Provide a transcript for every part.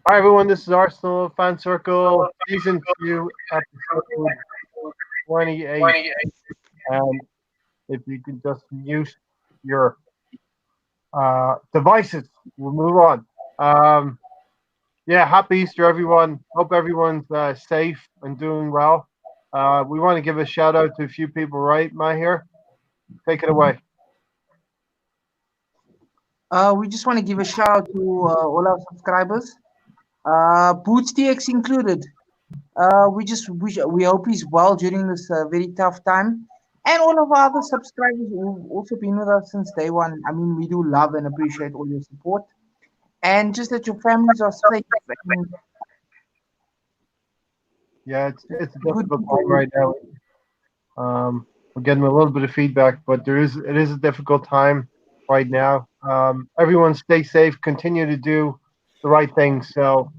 Hi everyone, this is Arsenal Fan Circle, Season 2, Episode 28. And if you could just mute your devices, we'll move on. Yeah, happy Easter everyone. Hope everyone's safe and doing well. We want to give a shout out to a few people, right, Mahir? Take it away. We just want to give a shout out to all our subscribers, Boots TX included. We hope he's well during this very tough time, and all of our other subscribers who've also been with us since day one. I mean, we do love and appreciate all your support, and just that your families are safe and Yeah, it's a good difficult time people. right now. We're getting a little bit of feedback, but it is a difficult time right now. Everyone stay safe, continue to do the right things. So,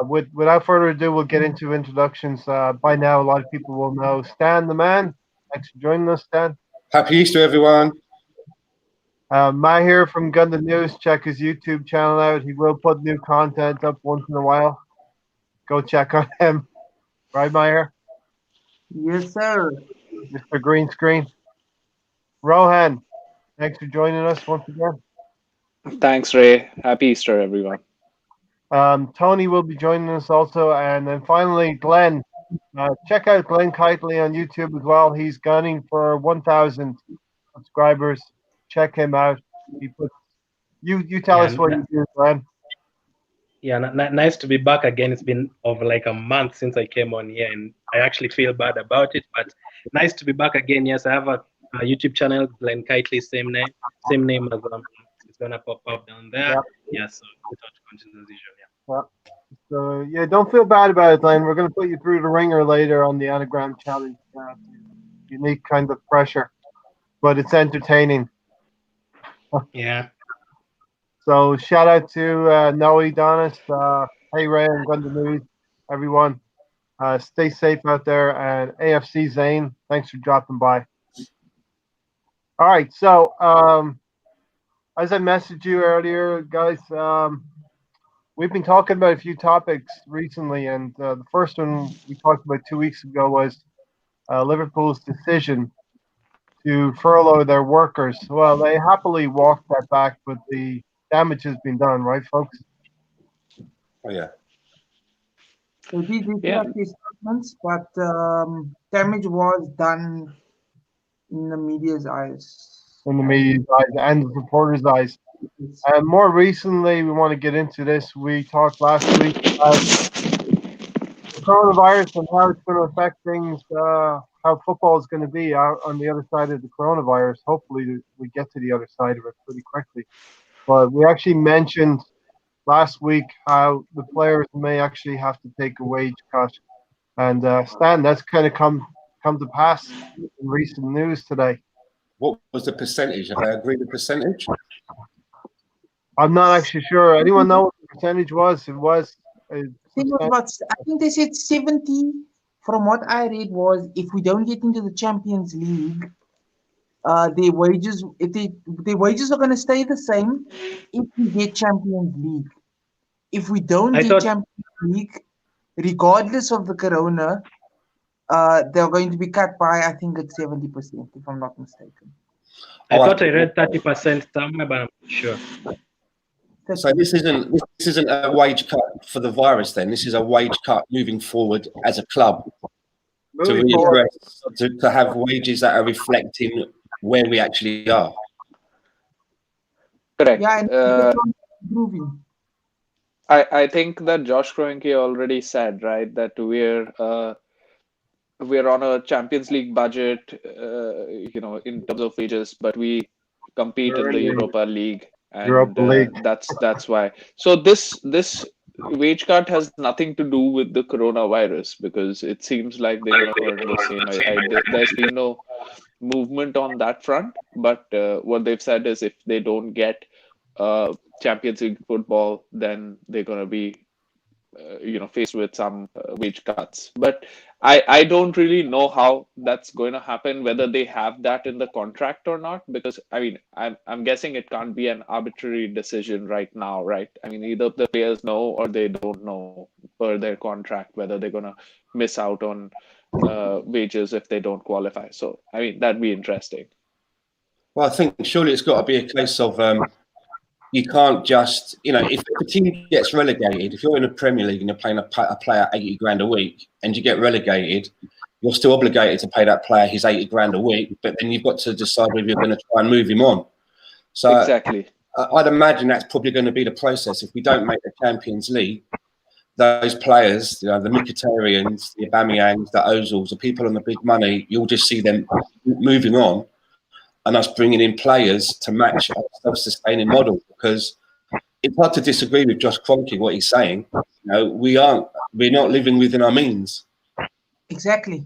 without further ado, we'll get into introductions. By now, a lot of people will know Stan the man. Thanks for joining us, Stan. Happy Easter, everyone. Mahir from Gundam News. Check his YouTube channel out. He will put new content up once in a while. Go check on him. Right, Mahir? Yes, sir. Mr. Green Screen. Rohan, thanks for joining us once again. Thanks, Ray. Happy Easter, everyone. Tony will be joining us also. And then finally, Glenn. Check out Glenn Kitely on YouTube as well. He's gunning for 1,000 subscribers. Check him out. He puts you tell Yeah, us what you do, Glenn. nice to be back again. It's been over like a month since I came on here, and I actually feel bad about it. But nice to be back again. Yes, I have a YouTube channel, Glenn Kitely, same name as it's gonna pop up down there. Yeah. Yeah, so without continue as usual. Yeah. Well, so yeah, don't feel bad about it, Glenn. We're gonna put you through the ringer later on the Anagram challenge. Unique kind of pressure, but it's entertaining. Yeah. So shout out to Noe Donis, Hey Ray and Gundam News, everyone. Stay safe out there, and AFC Zane, thanks for dropping by. All right, so as I messaged you earlier, guys, we've been talking about a few topics recently, and the first one we talked about 2 weeks ago was Liverpool's decision to furlough their workers. Well, they happily walked that back, but the damage has been done, right, folks? Oh, yeah. So these Yeah. are these statements, but damage was done in the media's eyes. In the media's eyes and the supporters' eyes. And more recently, we want to get into this. We talked last week about coronavirus and how it's going to affect things, how football is going to be out on the other side of the coronavirus. Hopefully, we get to the other side of it pretty quickly. But we actually mentioned last week how the players may actually have to take a wage cut. And Stan, that's kind of come to pass in recent news today. What was the percentage? Have I agreed the percentage? I'm not actually sure. Anyone know what the percentage was? It was. I think they said 70. From what I read was if we don't get into the Champions League, their wages are going to stay the same if we get Champions League. If we don't get Champions League, regardless of the corona, they're going to be cut by, I think it's 70%, if I'm not mistaken. I thought I read 30% somewhere, but I'm not sure. So this isn't a wage cut for the virus. Then this is a wage cut moving forward as a club to have wages that are reflecting where we actually are. Correct. Yeah, improving. I think that Josh Kroenke already said, right, that we're on a Champions League budget, in terms of wages, but we compete in the Europa League, and that's why. So this wage cut has nothing to do with the coronavirus, because it seems like they're going to earn the same. There's been no movement on that front, but what they've said is if they don't get Champions League football, then they're going to be faced with some wage cuts. But I don't really know how that's going to happen, whether they have that in the contract or not, because I mean, I'm guessing it can't be an arbitrary decision right now, right? I mean, either the players know or they don't know per their contract whether they're going to miss out on wages if they don't qualify. So, I mean, that'd be interesting. Well, I think surely it's got to be a case of you can't just, if the team gets relegated, if you're in the Premier League and you're playing a player 80 grand a week and you get relegated, you're still obligated to pay that player his 80 grand a week, but then you've got to decide whether you're going to try and move him on. So exactly. I'd imagine that's probably going to be the process. If we don't make the Champions League, those players, the Mkhitaryan's, the Aubameyangs, the Ozils, the people on the big money, you'll just see them moving on and us bringing in players to match our self-sustaining model, because it's hard to disagree with Josh Kroenke, what he's saying. We're not living within our means. Exactly.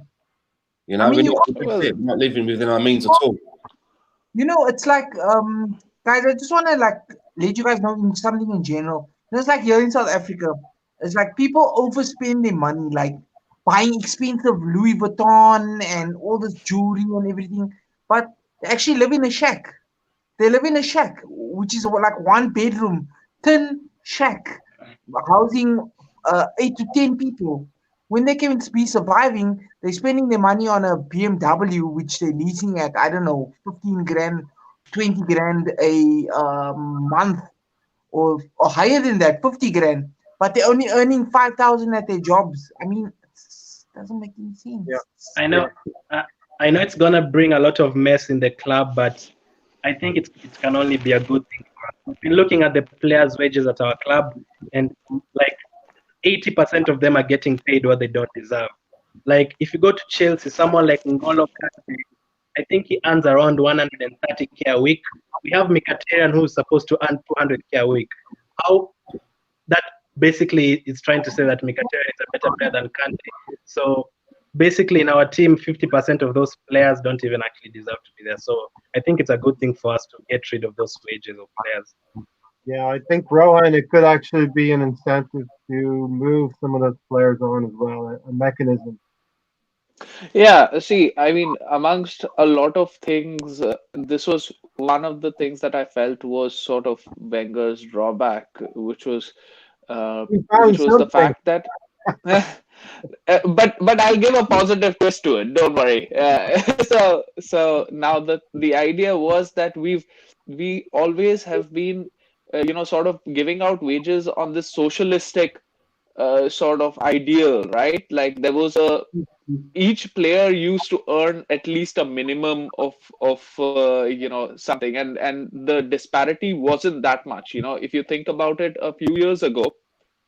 We're not living within our means at all. It's like, guys, I just want to let you guys know something in general. It's like here in South Africa, it's like people overspend their money, like buying expensive Louis Vuitton and all this jewelry and everything, but they actually live in a shack. They live in a shack, which is like 1 bedroom, thin shack, housing 8 to 10 people. When they can be surviving, they're spending their money on a BMW, which they're leasing at, I don't know, 15 grand, 20 grand a month, or higher than that, 50 grand. But they're only earning 5,000 at their jobs. I mean, it doesn't make any sense. Yeah. I know it's gonna bring a lot of mess in the club, but I think it can only be a good thing for us. We've been looking at the players' wages at our club, and like 80% of them are getting paid what they don't deserve. Like if you go to Chelsea, someone like N'Golo Kante, I think he earns around 130k a week. We have Mkhitaryan who's supposed to earn 200k a week. How that basically is trying to say that Mkhitaryan is a better player than Kante. So basically in our team, 50% of those players don't even actually deserve to be there. So I think it's a good thing for us to get rid of those wages of players. Yeah, I think, Rohan, it could actually be an incentive to move some of those players on as well, a mechanism. Yeah, see, I mean, amongst a lot of things, this was one of the things that I felt was sort of Wenger's drawback, which was the fact that. But I'll give a positive twist to it. Don't worry. So now the idea was that we always have been, sort of giving out wages on this socialistic sort of ideal, right? Like there was each player used to earn at least a minimum of something, and the disparity wasn't that much. If you think about it, a few years ago,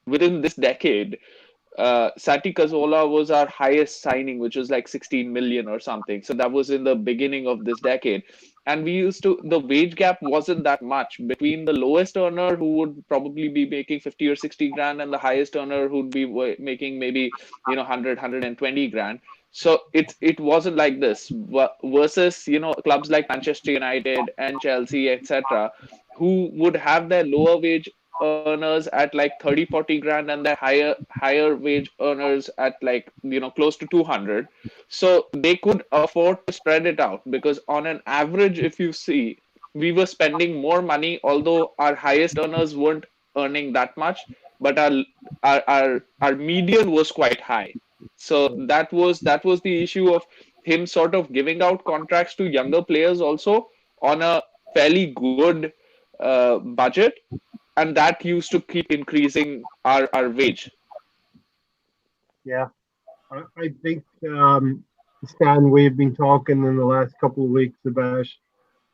within this decade, Santi Cazorla was our highest signing, which was like 16 million or something. So that was in the beginning of this decade. And the wage gap wasn't that much between the lowest earner who would probably be making 50 or 60 grand and the highest earner who'd be making maybe, 100, 120 grand. So it wasn't like this versus, clubs like Manchester United and Chelsea, etc., who would have their lower wage earners at like 30, 40 grand and their higher wage earners at like, close to 200. So they could afford to spread it out, because on an average, if you see, we were spending more money, although our highest earners weren't earning that much, but our median was quite high. So that was the issue of him sort of giving out contracts to younger players also on a fairly good budget. And that used to keep increasing our wage. Yeah, I think, Stan, we've been talking in the last couple of weeks about,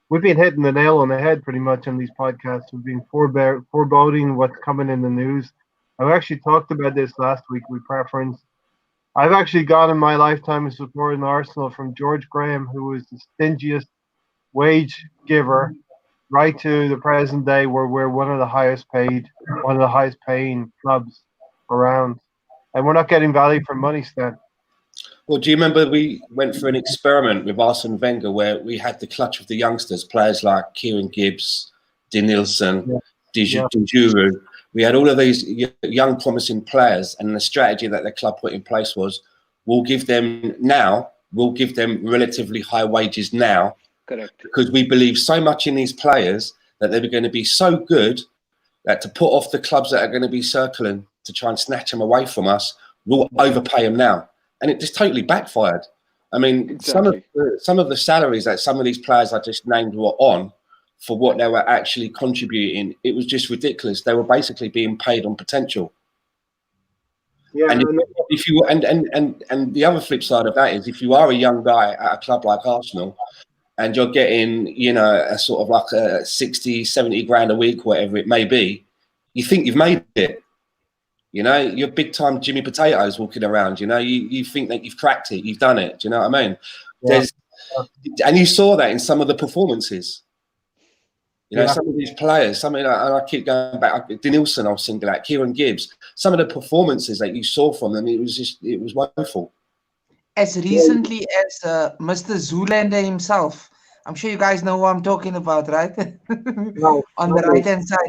we've been hitting the nail on the head pretty much on these podcasts. We've been foreboding what's coming in the news. I've actually talked about this last week with preference. I've actually got in my lifetime of supporting Arsenal from George Graham, who was the stingiest wage giver, right to the present day where we're one of the highest paying clubs around. And we're not getting value for money, Stan. Well, do you remember we went for an experiment with Arsene Wenger where we had the clutch of the youngsters, players like Kieran Gibbs, Denilson, Dejuru, We had all of these young, promising players, and the strategy that the club put in place was, we'll give them relatively high wages now. Correct. Because we believe so much in these players that they were going to be so good that to put off the clubs that are going to be circling to try and snatch them away from us, we'll overpay them now. And it just totally backfired. I mean, Exactly. some of the salaries that some of these players I just named were on, for what they were actually contributing, it was just ridiculous. They were basically being paid on potential. Yeah, and if you and the other flip side of that is, if you are a young guy at a club like Arsenal and you're getting, you know, a sort of like a 60, 70 grand a week, whatever it may be, you think you've made it. You know, you're big time Jimmy Potatoes walking around. You know, you think that you've cracked it, you've done it. Do you know what I mean? Yeah. And you saw that in some of the performances. You know, some of these players, and I keep going back, Denilson, I'll single out, Kieran Gibbs, some of the performances that you saw from them, it was woeful. As recently as Mr. Zoolander himself. I'm sure you guys know who I'm talking about, right? No, On the right-hand side.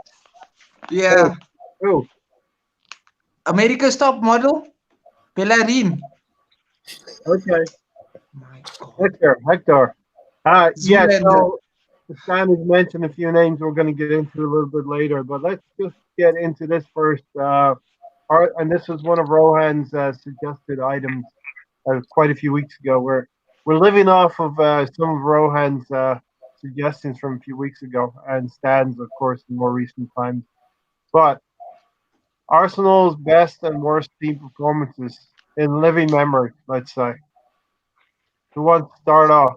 Yeah. Who? America's top model, Bellerin. Okay. My God. Hector. Yeah, Zoolander. so Stan has mentioned a few names we're going to get into a little bit later, but let's just get into this first. And this was one of Rohan's suggested items quite a few weeks ago. We're living off of some of Rohan's suggestions from a few weeks ago, and Stan's, of course, in more recent times. But Arsenal's best and worst team performances in living memory, let's say. Who wants to start off?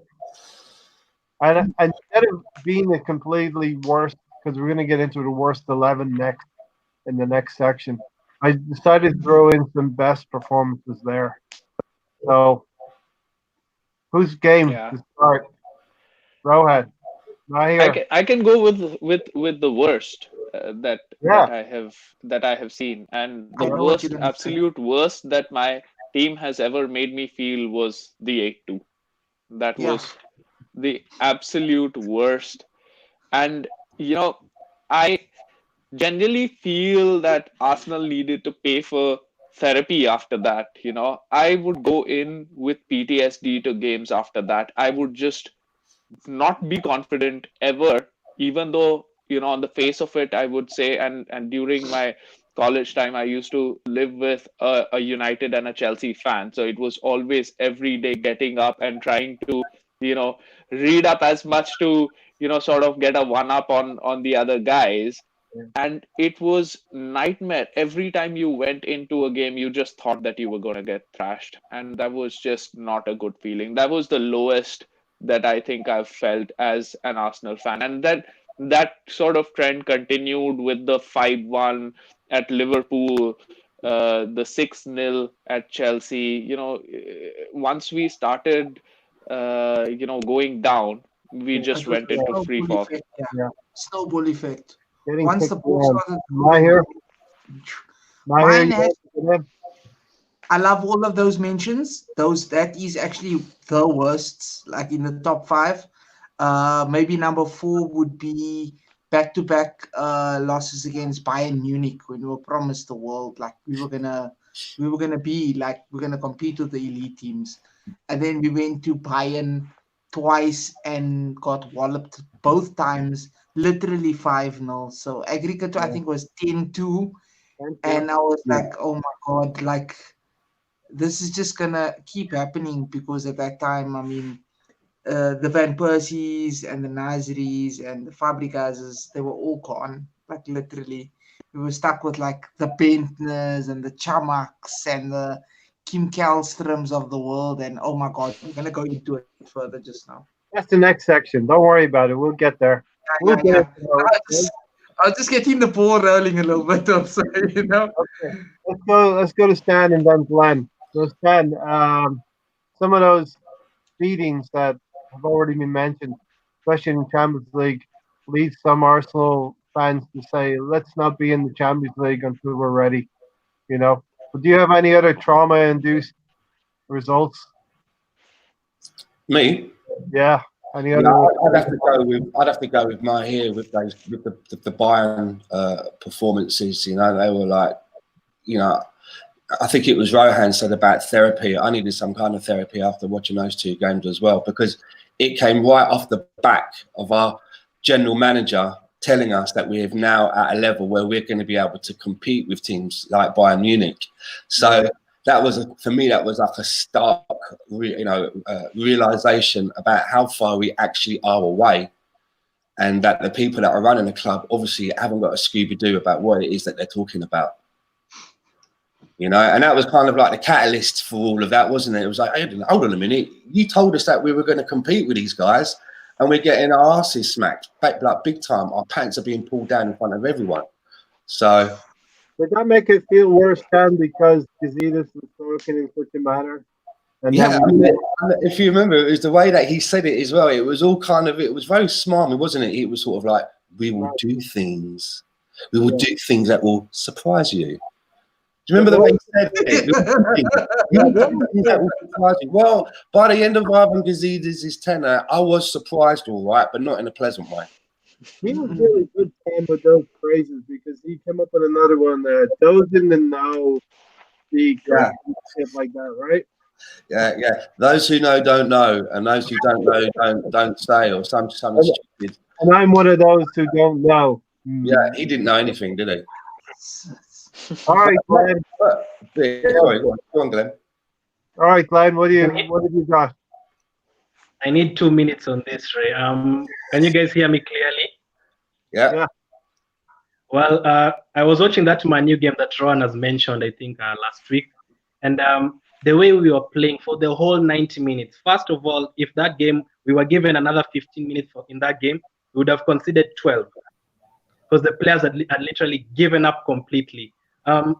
And instead of being a completely worst, because we're going to get into the worst 11 next in the next section, I decided to throw in some best performances there. So, whose game to start? Rohan, not here. I can go with the worst that I have seen, and the worst, absolute worst that my team has ever made me feel was the 8-2. That was the absolute worst. And you know, I generally feel that Arsenal needed to pay for therapy after that. You know, I would go in with PTSD to games after that. I would just not be confident ever, even though, you know, on the face of it, I would say, and during my college time, I used to live with a United and a Chelsea fan. So it was always every day getting up and trying to, you know, read up as much to, you know, sort of get a one up on the other guys. And it was nightmare. Every time you went into a game, you just thought that you were going to get thrashed. And that was just not a good feeling. That was the lowest that I think I've felt as an Arsenal fan. And that sort of trend continued with the 5-1 at Liverpool, the 6-0 at Chelsea. You know, once we started, you know, going down, we just went into free fall. Snowball effect. Getting Once the ball started, mine has. I love all of those mentions. That is actually the worst, like in the top 5. Maybe number 4 would be back-to-back losses against Bayern Munich when we were promised the world. Like we were gonna compete with the elite teams, and then we went to Bayern twice and got walloped both times, literally 5-0. So aggregate I think was 10-2, and I was like, oh my God, like this is just gonna keep happening, because at that time, I mean, the Van Persies and the Nasris and the Fabregases, they were all gone. Like literally, we were stuck with like the Bentners and the Chamaks and the Kim Kallstroms of the world. And oh my God, we're gonna go into it further just now. That's the next section. Don't worry about it. We'll get there. We'll get I'll just getting the ball rolling a little bit also, you know. Okay. Let's go to Stan and then Glenn. So Stan, some of those beatings that have already been mentioned, especially in Champions League, leads some Arsenal fans to say, let's not be in the Champions League until we're ready. You know. But do you have any other trauma-induced results? Me? Yeah. Any Yeah, other? I'd have to go with my here with those with the Bayern performances. You know, they were like, you know, I think it was Rohan said about therapy. I needed some kind of therapy after watching those two games as well, because it came right off the back of our general manager telling us that we are now at a level where we're going to be able to compete with teams like Bayern Munich. So that was for me, that was like a stark, realization about how far we actually are away, and that the people that are running the club obviously haven't got a Scooby-Doo about what it is that they're talking about. You know, and that was kind of like the catalyst for all of that, wasn't it? It was like, hey, hold on a minute, you told us that we were going to compete with these guys, and we're getting our asses smacked, like big time. Our pants are being pulled down in front of everyone. So, did that make it feel worse, Ken, because Gazidis was talking in such a manner? And yeah, if you remember, it was the way that he said it as well. It was all kind of, it was very smarmy, wasn't it? It was sort of like, we will do things. We will do things that will surprise you. Do you remember the way he said it? Well, by the end of Ivan Gazidis' tenure, I was surprised, all right, but not in a pleasant way. He was really good fan with those phrases, because he came up with another one that those in the know speak, or shit like that, right? Yeah. Those who know don't know, and those who don't know don't say, or some stupid. And I'm one of those who don't know. Yeah, he didn't know anything, did he? All right, Glenn. Sorry, go on, Glenn. All right, Glenn. What have you got? I need 2 minutes on this, Ray. Can you guys hear me clearly? Yeah. Well, I was watching that Man U game that Rowan has mentioned, I think, last week. And the way we were playing for the whole 90 minutes, first of all, if that game, we were given another 15 minutes in that game, we would have conceded 12. Because the players had literally given up completely.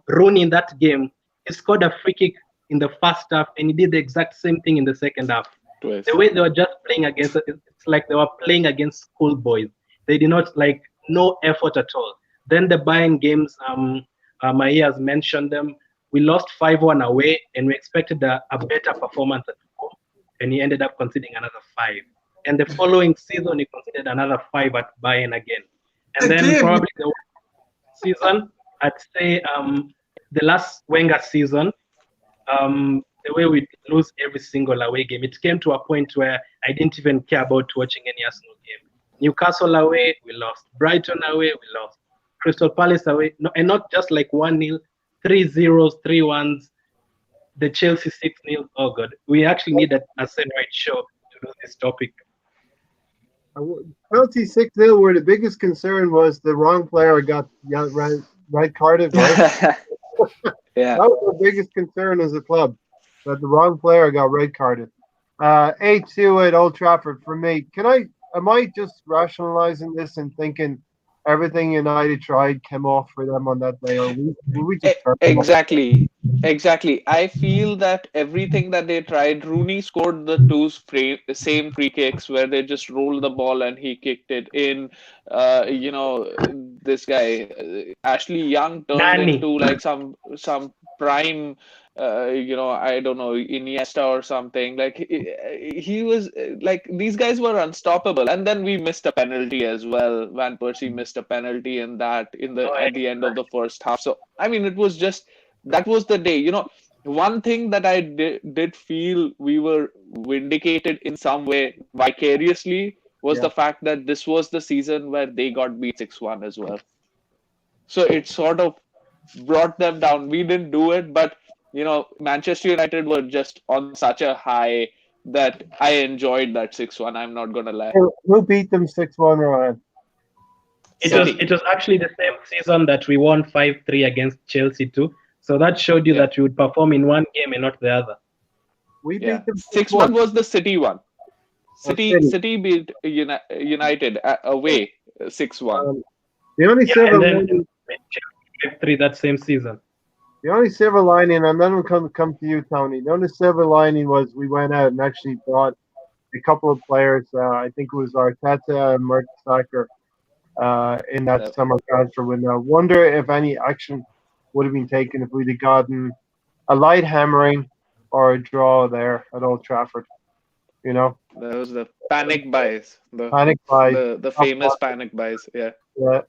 Rooney in that game, he scored a free kick in the first half, and he did the exact same thing in the second half. Twice. The way they were just playing against, it's like they were playing against schoolboys. They did not, like, no effort at all. Then the Bayern games, Maya has mentioned them. We lost 5-1 away, and we expected a better performance at home, and he ended up conceding another 5. And the following season, he conceded another 5 at Bayern again. And then probably the season, I'd say the last Wenger season, the way we lose every single away game, it came to a point where I didn't even care about watching any Arsenal game. Newcastle away, we lost. Brighton away, we lost. Crystal Palace away, no, and not just like 1-0, 3-0s, 3-1s, the Chelsea 6-0. Oh, God. We actually need a separate show to do this topic. Chelsea 6-0, where the biggest concern was the wrong player got red carded, right? Yeah. That was the biggest concern as a club, that the wrong player got red carded. 8-2 at Old Trafford for me. Am I just rationalizing this and thinking everything United tried came off for them on that day, or we just Exactly. I feel that everything that they tried, Rooney scored the same free kicks where they just rolled the ball and he kicked it in. This guy, Ashley Young, turned into like some prime, I don't know, Iniesta or something. Like he was like, these guys were unstoppable. And then we missed a penalty as well. Van Persie missed a penalty at the end of the first half. So I mean, it was just, that was the day. One thing that I did feel we were vindicated in some way vicariously was the fact that this was the season where they got beat 6-1 as well. So it sort of brought them down. We didn't do it, but Manchester United were just on such a high that I enjoyed that 6-1. I'm not gonna lie. Who beat them 6-1, Ryan? It was actually the same season that we won 5-3 against Chelsea too. So that showed you that we would perform in one game and not the other. We beat them 6-1 was the City one. City beat United away 6-1. The only silver lining, 5-3 that same season. The only silver lining, and then we'll come to you, Tony. The only silver lining was we went out and actually bought a couple of players. I think it was Arteta and Mertesacker in that summer transfer window. Wonder if any action would have been taken if we'd have gotten a light hammering or a draw there at Old Trafford. That was the panic buys. Panic buys. The famous panic buys. Yeah. Yeah.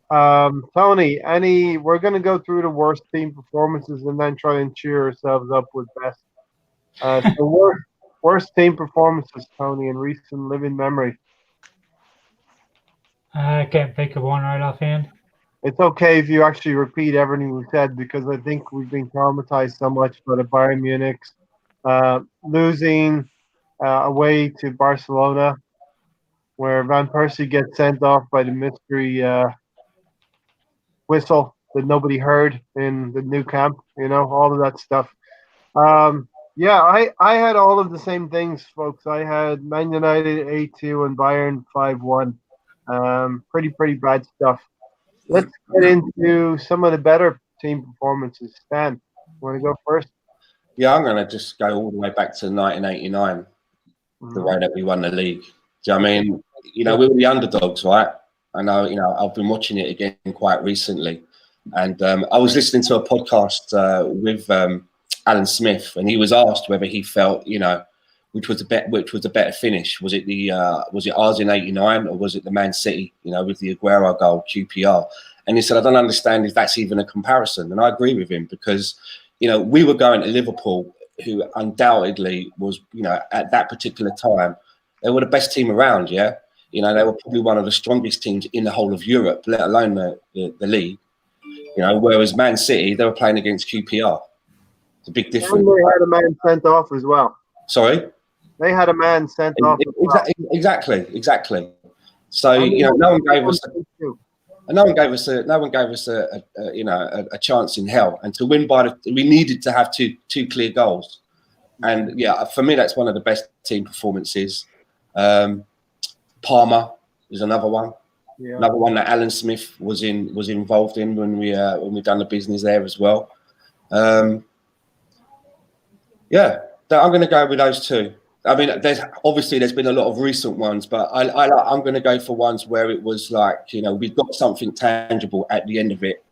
Tony, we're gonna go through the worst team performances and then try and cheer ourselves up with best. So worst team performances, Tony, in recent living memory. I can't think of one right offhand. It's okay if you actually repeat everything we said because I think we've been traumatized so much by the Bayern Munich's losing away to Barcelona, where Van Persie gets sent off by the mystery whistle that nobody heard in the new camp. You know, all of that stuff. Yeah, I had all of the same things, folks. I had Man United 8-2 and Bayern 5-1. Pretty bad stuff. Let's get into some of the better team performances. Stan, want to go first? Yeah, I'm going to just go all the way back to 1989, the way that we won the league. Do you know what I mean? You know, we were the underdogs, right? I know, you know, I've been watching it again quite recently. And I was listening to a podcast with Alan Smith, and he was asked whether he felt, you know, which was a better finish. Was it ours in '89 or was it the Man City, you know, with the Aguero goal, QPR? And he said, I don't understand if that's even a comparison. And I agree with him because, you know, we were going to Liverpool, who undoubtedly was, you know, at that particular time, they were the best team around, yeah? You know, they were probably one of the strongest teams in the whole of Europe, let alone the league. You know, whereas Man City, they were playing against QPR. It's a big difference. And they had a man sent off as well. Sorry? They had a man sent off. Exactly. So you know, no one gave us a chance in hell. And to win we needed to have two clear goals. And yeah, for me, that's one of the best team performances. Parma is another one. Yeah. Another one that Alan Smith was involved in when we done the business there as well. Yeah, I'm going to go with those two. I mean, there's been a lot of recent ones, but I'm going to go for ones where it was like, you know, we got something tangible at the end of it.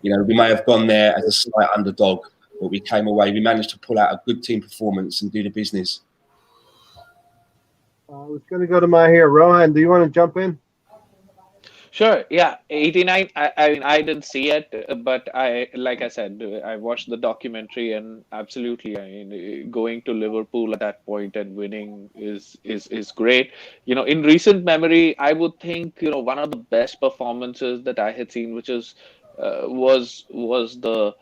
You know, we may have gone there as a slight underdog, but we came away. We managed to pull out a good team performance and do the business. I was going to go to my here. Rohan, do you want to jump in? Sure. Yeah, 89. I mean, I didn't see it, but like I said, I watched the documentary, and absolutely, I mean, going to Liverpool at that point and winning is great. You know, in recent memory, I would think, you know, one of the best performances that I had seen, which was the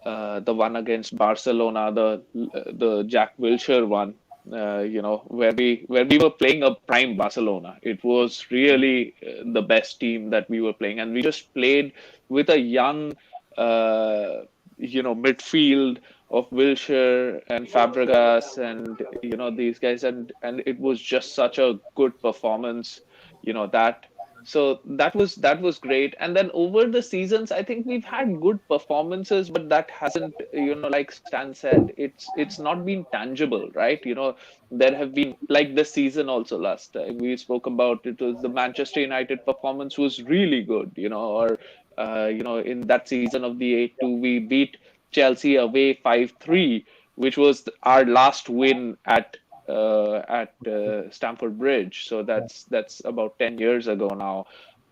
one against Barcelona, the Jack Wilshere one. You know, where we were playing a prime Barcelona. It was really the best team that we were playing, and we just played with a young, you know, midfield of Wilshere and Fabregas, and you know, these guys, and it was just such a good performance. You know that. So that was great. And then over the seasons, I think we've had good performances, but that hasn't, you know, like Stan said, it's not been tangible, right? You know, there have been, like this season also last time we spoke about, it was the Manchester United performance was really good, you know, or you know, in that season of the 8-2, we beat Chelsea away 5-3, which was our last win at Stamford Bridge. So that's about 10 years ago now.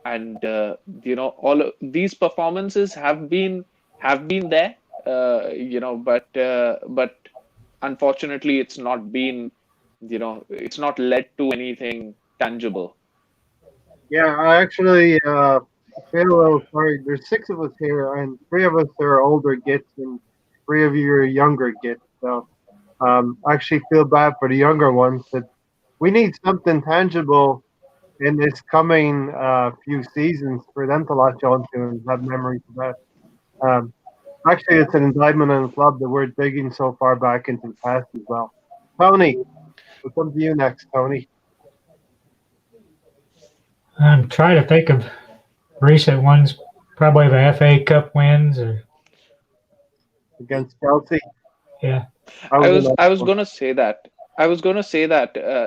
And you know, all of these performances have been there, you know, but unfortunately it's not been, you know, it's not led to anything tangible. Yeah, I actually feel a little sorry. There's 6 of us here, and 3 of us are older gits, and 3 of you are younger gits. So I actually feel bad for the younger ones. That we need something tangible in this coming few seasons for them to latch on to and have memories of that. Actually, it's an indictment on the club that we're digging so far back into the past as well. Tony, we'll come to you next, Tony. I'm trying to think of recent ones, probably the FA Cup wins or against Chelsea. Yeah, I was gonna say that.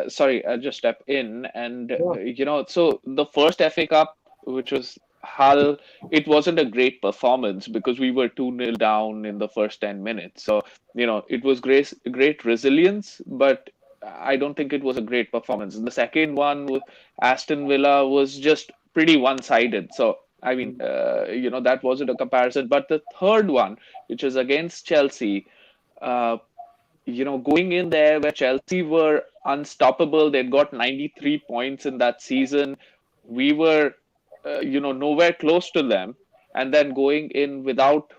Sorry, I just step in, and you know, so the first FA Cup, which was Hull, it wasn't a great performance because we were 2-0 down in the first 10 minutes. So you know, it was great resilience, but I don't think it was a great performance. The second one with Aston Villa was just pretty one-sided. So I mean, that wasn't a comparison. But the third one, which was against Chelsea, uh, going in there where Chelsea were unstoppable, they'd got 93 points in that season. We were, nowhere close to them, and then going in without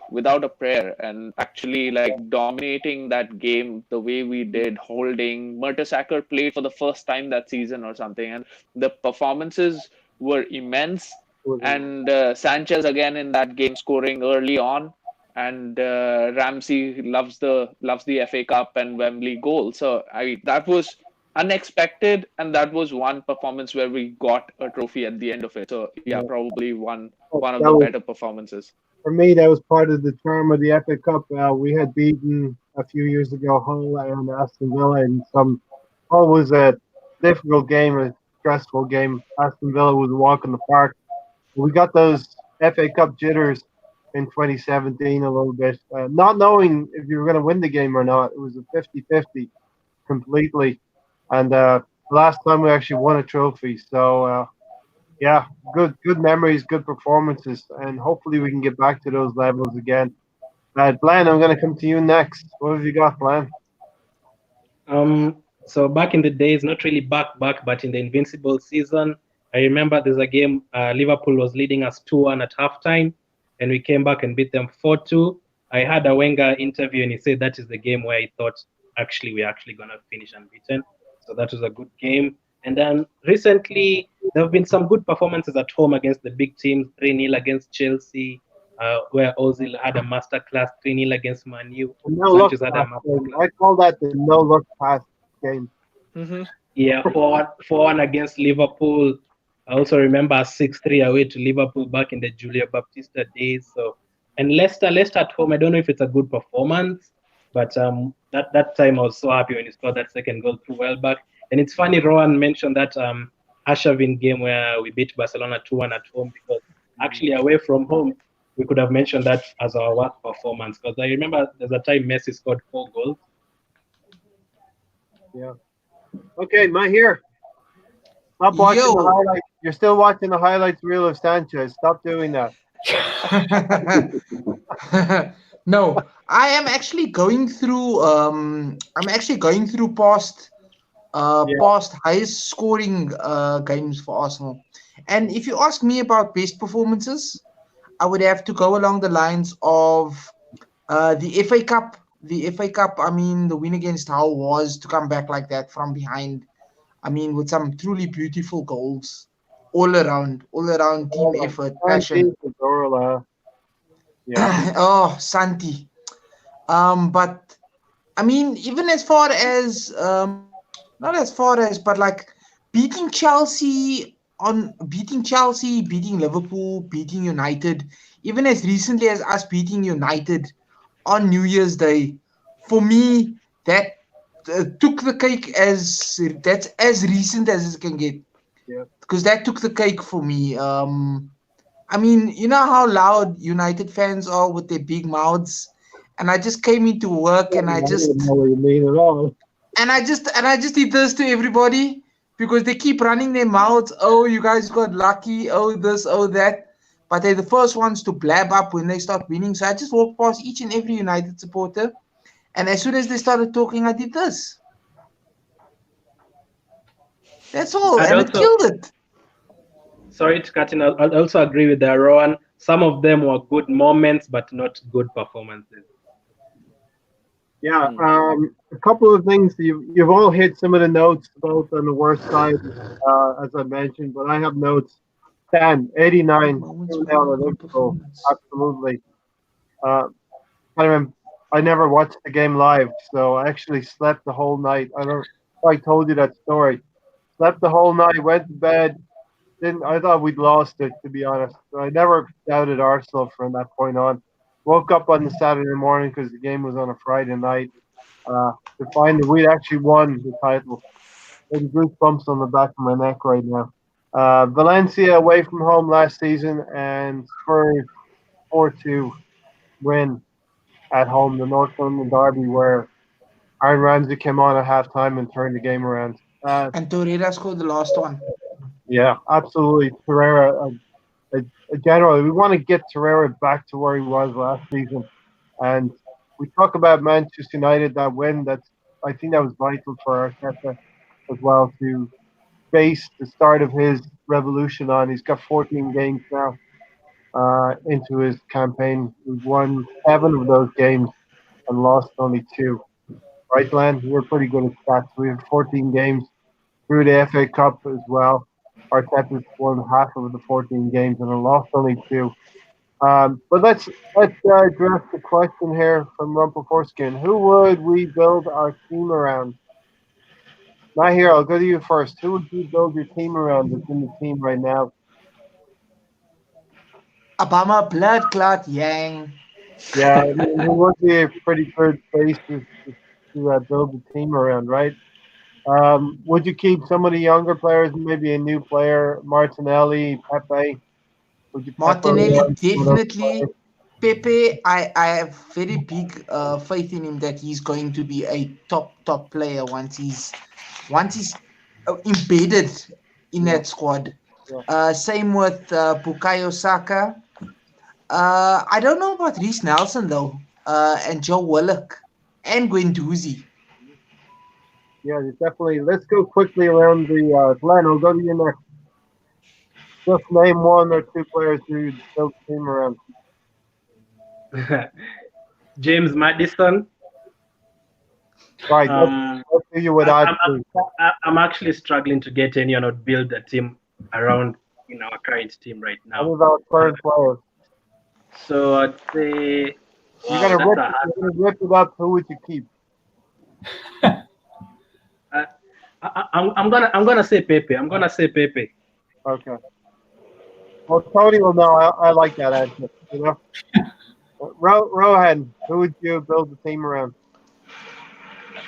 a prayer and actually like dominating that game the way we did, holding. Mertesacker played for the first time that season or something, and the performances were immense. And Sanchez again in that game scoring early on, and Ramsey loves the FA Cup and Wembley goal. So that was unexpected, and that was one performance where we got a trophy at the end of it. So yeah, probably one of That the was, better performances. for me, that was part of the charm of the FA Cup. We had beaten a few years ago Hull and Aston Villa in some. Hull was a difficult game, a stressful game. Aston Villa was a walk in the park. We got those FA Cup jitters in 2017 a little bit, not knowing if you were going to win the game or not. It was a 50-50 completely. And last time we actually won a trophy. So, yeah, good memories, good performances. And hopefully we can get back to those levels again. Glenn, I'm going to come to you next. What have you got, Glenn? So back in the days, not really back, but in the Invincible season, I remember there's a game Liverpool was leading us 2-1 at halftime, and we came back and beat them 4-2. I had a Wenger interview, and he said that is the game where he thought we're actually going to finish unbeaten. So that was a good game. And then recently, there have been some good performances at home against the big teams, 3-0 against Chelsea, where Ozil had a masterclass, 3-0 against Man U. No look Sanchez had a pass game. masterclass. I call that the no look pass game. Mm-hmm. Yeah, 4-1 against Liverpool. I also remember 6-3 away to Liverpool back in the Julio Baptista days. So, and Leicester at home, I don't know if it's a good performance, but that time I was so happy when he scored that second goal through Welbeck. And it's funny, Rowan mentioned that Arshavin game where we beat Barcelona 2-1 at home, because actually away from home, we could have mentioned that as our worst performance, because I remember there's a time Messi scored 4 goals. Yeah. Okay, Mahir. Stop watching the highlights. You're still watching the highlights reel of Sanchez. Stop doing that. No, I am actually going through. Past highest scoring games for Arsenal. And if you ask me about best performances, I would have to go along the lines of the FA Cup. The FA Cup, I mean, the win against Hull was to come back like that from behind. I mean, with some truly beautiful goals all around team effort, passion. Yeah. Oh, Santi. But I mean, even as far as not as far as, but like beating Chelsea, beating Liverpool, beating United, even as recently as us beating United on New Year's Day, for me, that took the cake. That's as recent as it can get. Yeah. Because that took the cake for me. I mean, you know how loud United fans are with their big mouths, and I just came into work and I just don't know what you mean at all. and I just did this to everybody because they keep running their mouths. Oh, you guys got lucky. Oh, this, oh, that. But they're the first ones to blab up when they start winning. So I just walked past each and every United supporter, and as soon as they started talking, I did this. That's all, and it killed it. Sorry to cut in. I also agree with Rowan. Some of them were good moments, but not good performances. Yeah, a couple of things. You've all hit some of the notes, both on the worst side, as I mentioned, but I have notes. 10, 89, Liverpool, absolutely. I never watched the game live, so I actually slept the whole night. I don't. I told you that story. Slept the whole night, went to bed. I thought we'd lost it, to be honest. So I never doubted Arsenal from that point on. Woke up on the Saturday morning because the game was on a Friday night to find that we'd actually won the title. There's goosebumps on the back of my neck right now. Valencia away from home last season and Spurs 4-2 win at home. The North London derby where Aaron Ramsey came on at halftime and turned the game around. And Torreira scored the last one. Yeah, absolutely. Torreira, generally, we want to get Torreira back to where he was last season. And we talk about Manchester United, that win. I think that was vital for Arteta as well to base the start of his revolution on. He's got 14 games now into his campaign. We've won 7 of those games and lost only 2. Right, Glenn? We're pretty good at stats. We have 14 games through the FA Cup as well. Arteta's won half of the 14 games and lost only 2. But let's address the question here from Rumpelforeskin. Who would we build our team around? Mahir, I'll go to you first. Who would you build your team around that's in the team right now? Obama blood clot Yang. Yeah, I mean, he would be a pretty good base to build the team around, right? Would you keep some of the younger players, maybe a new player, Martinelli, Pepe? Martinelli, definitely. Pepe, I have very big faith in him that he's going to be a top player once he's embedded in that squad. Yeah. Same with Bukayo Saka. I don't know about Reece Nelson though, and Joe Willock and Guendouzi. Yeah, definitely. Let's go quickly around the Glenn. I'll go to you next. Just name 1 or 2 players who build the team around. James Maddison. Right. What do you would add to? I'm actually struggling to get anyone to build a team around in our current team right now. What about current players? So I'd say you're gonna rip it up. Who would you keep? I'm gonna say Pepe. I'm gonna say Pepe. Okay. Well, Tony will know. I like that answer. You know, Rohan, who would you build the team around?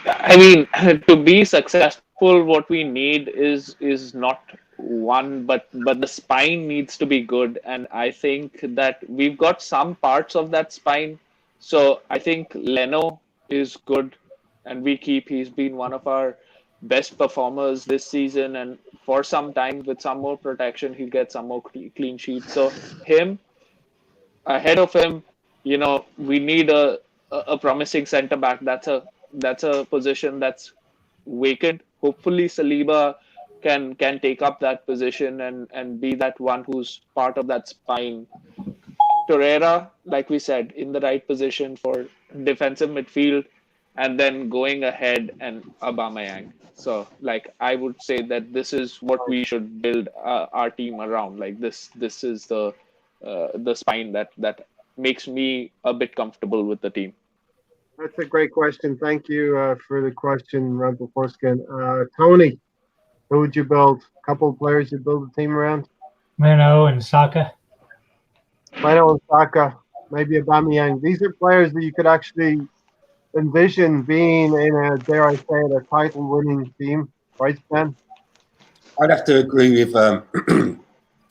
I mean, to be successful, what we need is not one, but the spine needs to be good, and I think that we've got some parts of that spine. So I think Leno is good, and he's been one of our best performers this season, and for some time with some more protection, he'll get some more clean sheets. So him, ahead of him, we need a promising centre back. That's a position that's vacant. Hopefully Saliba can take up that position and be that one who's part of that spine. Torreira, like we said, in the right position for defensive midfield, and then going ahead and Aubameyang. So, I would say that this is what we should build our team around. This is the spine that makes me a bit comfortable with the team. That's a great question. Thank you for the question, Rumpelforeskin. Tony, who would you build? A couple of players you build a team around? Leno and Saka. Leno and Saka, maybe Aubameyang. These are players that you could actually envision being in a, dare I say it, a title-winning team, right, Stan? I'd have to agree with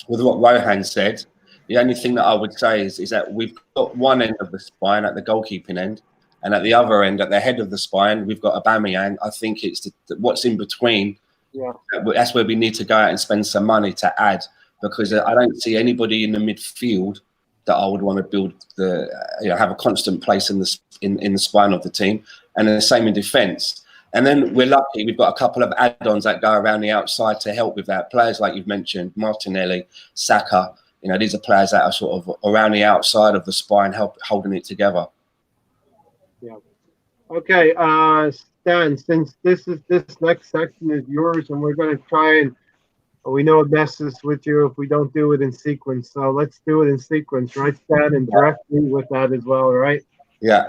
with what Rohan said. The only thing that I would say is that we've got one end of the spine at the goalkeeping end, and at the other end, at the head of the spine, we've got Aubameyang. I think it's what's in between. Yeah, that's where we need to go out and spend some money to add, because I don't see anybody in the midfield that I would want to build have a constant place in the spine of the team, and then the same in defence. And then we're lucky we've got a couple of add-ons that go around the outside to help with that. Players like you've mentioned, Martinelli, Saka. These are players that are sort of around the outside of the spine, holding it together. Yeah. Okay, Stan. Since this next section is yours, and we're going to try and. We know it messes with you if we don't do it in sequence. So let's do it in sequence, right, Stan? And direct me with that as well, right? Yeah.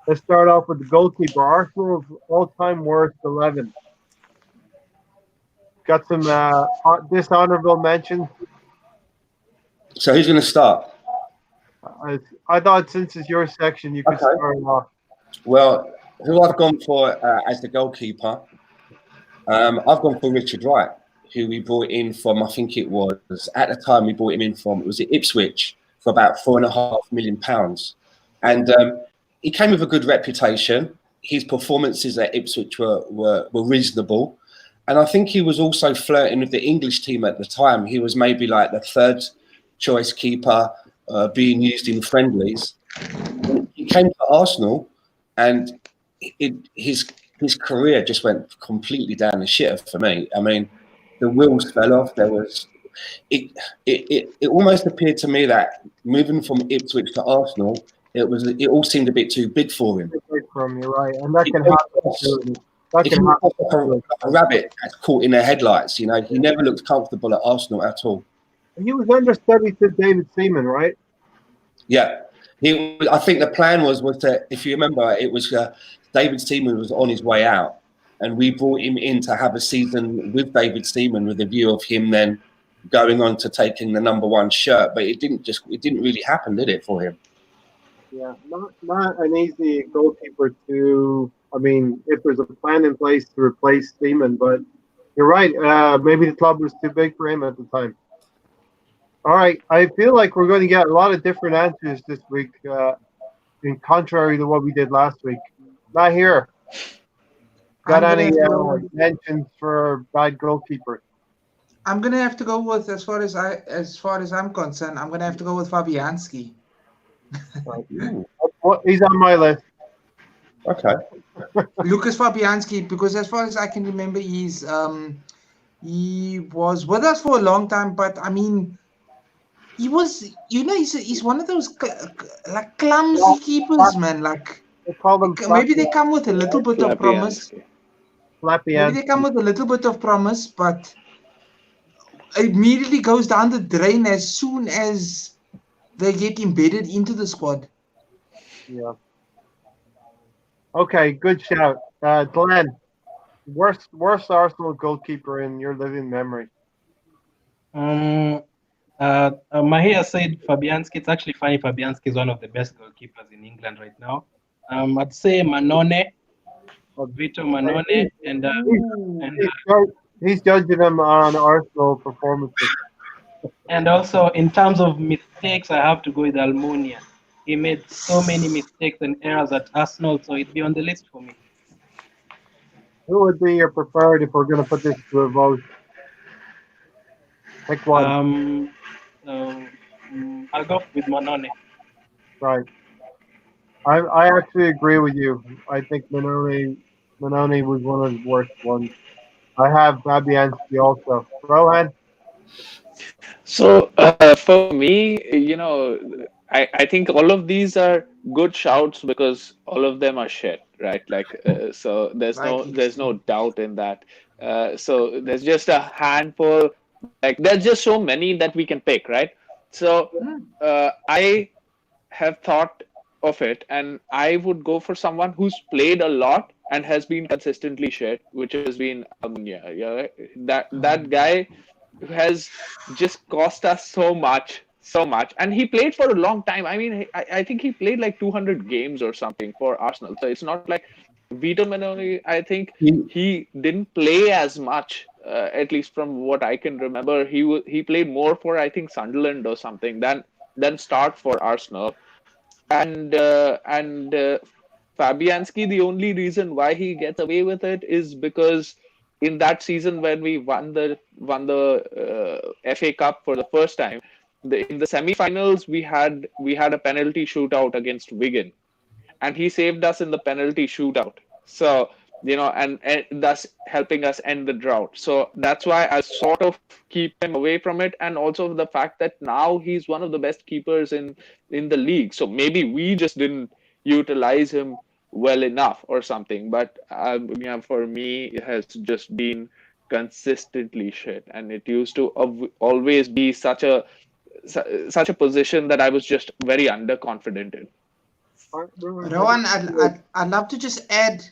Let's start off with the goalkeeper. Arsenal's all-time worst 11. Got some dishonorable mentions. So who's going to start? I thought since it's your section, you could start off. Well, who I've gone for as the goalkeeper, I've gone for Richard Wright, who we brought in from, I think it was, at the time we brought him in from, was it Ipswich, for about £4.5 million. And he came with a good reputation. his performances at Ipswich were reasonable. And I think he was also flirting with the English team at the time. He was maybe like the third choice keeper being used in friendlies. He came to Arsenal, and his career just went completely down the shitter for me. I mean, the wheels fell off. There was it almost appeared to me that moving from Ipswich to Arsenal, it all seemed a bit too big for him. You're right, and that can happen. That He can was happen. like a rabbit that's caught in their headlights. You know, he never looked comfortable at Arsenal at all. He was understudy to David Seaman, right? Yeah, I think the plan was to, if you remember, it was David Seaman was on his way out, and we brought him in to have a season with David Seaman with a view of him then going on to taking the #1 shirt. But it didn't really happen, did it, for him? Yeah, not an easy goalkeeper to. I mean, if there's a plan in place to replace Seaman, but you're right. Maybe the club was too big for him at the time. All right, I feel like we're going to get a lot of different answers this week, in contrary to what we did last week. Not here. Got any mentions for bad goalkeeper? I'm gonna have to go with, as far as I'm concerned, I'm gonna have to go with Fabianski. He's on my list. Okay. Lucas Fabianski, because as far as I can remember, he was with us for a long time, but I mean, he was, he's one of those like clumsy keepers, man. Like, maybe they come with a little bit of promise. Maybe they come with a little bit of promise, but immediately goes down the drain as soon as they get embedded into the squad. Yeah. Okay, good shout. Glenn, worst Arsenal goalkeeper in your living memory? Mahia said Fabianski. It's actually funny. Fabianski is one of the best goalkeepers in England right now. I'd say Manone, Vito Manone, and he's judging him on Arsenal performances. And also, in terms of mistakes, I have to go with Almunia. He made so many mistakes and errors at Arsenal, so it'd be on the list for me. Who would be your preferred if we're going to put this to a vote? Pick one. I'll go with Manone. Right. I actually agree with you. I think Manone was one of the worst ones. I have Fabianski also. Rohan? So for me, I think all of these are good shouts because all of them are shit, right? Like, so there's no doubt in that. So there's just a handful. Like, there's just so many that we can pick, right? So I have thought of it, and I would go for someone who's played a lot and has been consistently shit, which has been Almunia. Yeah, that guy has just cost us so much, and he played for a long time. I mean, I think he played like 200 games or something for Arsenal. So it's not like Vito Manone. I think he didn't play as much, at least from what I can remember. He played more for, I think, Sunderland or something than start for Arsenal. And Fabianski, the only reason why he gets away with it is because in that season when we won the FA Cup for the first time, in the semi-finals we had a penalty shootout against Wigan, and he saved us in the penalty shootout. So and thus helping us end the drought. So that's why I sort of keep him away from it, and also the fact that now he's one of the best keepers in the league. So maybe we just didn't utilize him well enough or something. But for me, it has just been consistently shit, and it used to always be such a position that I was just very underconfident in. Rowan, I'd love to just add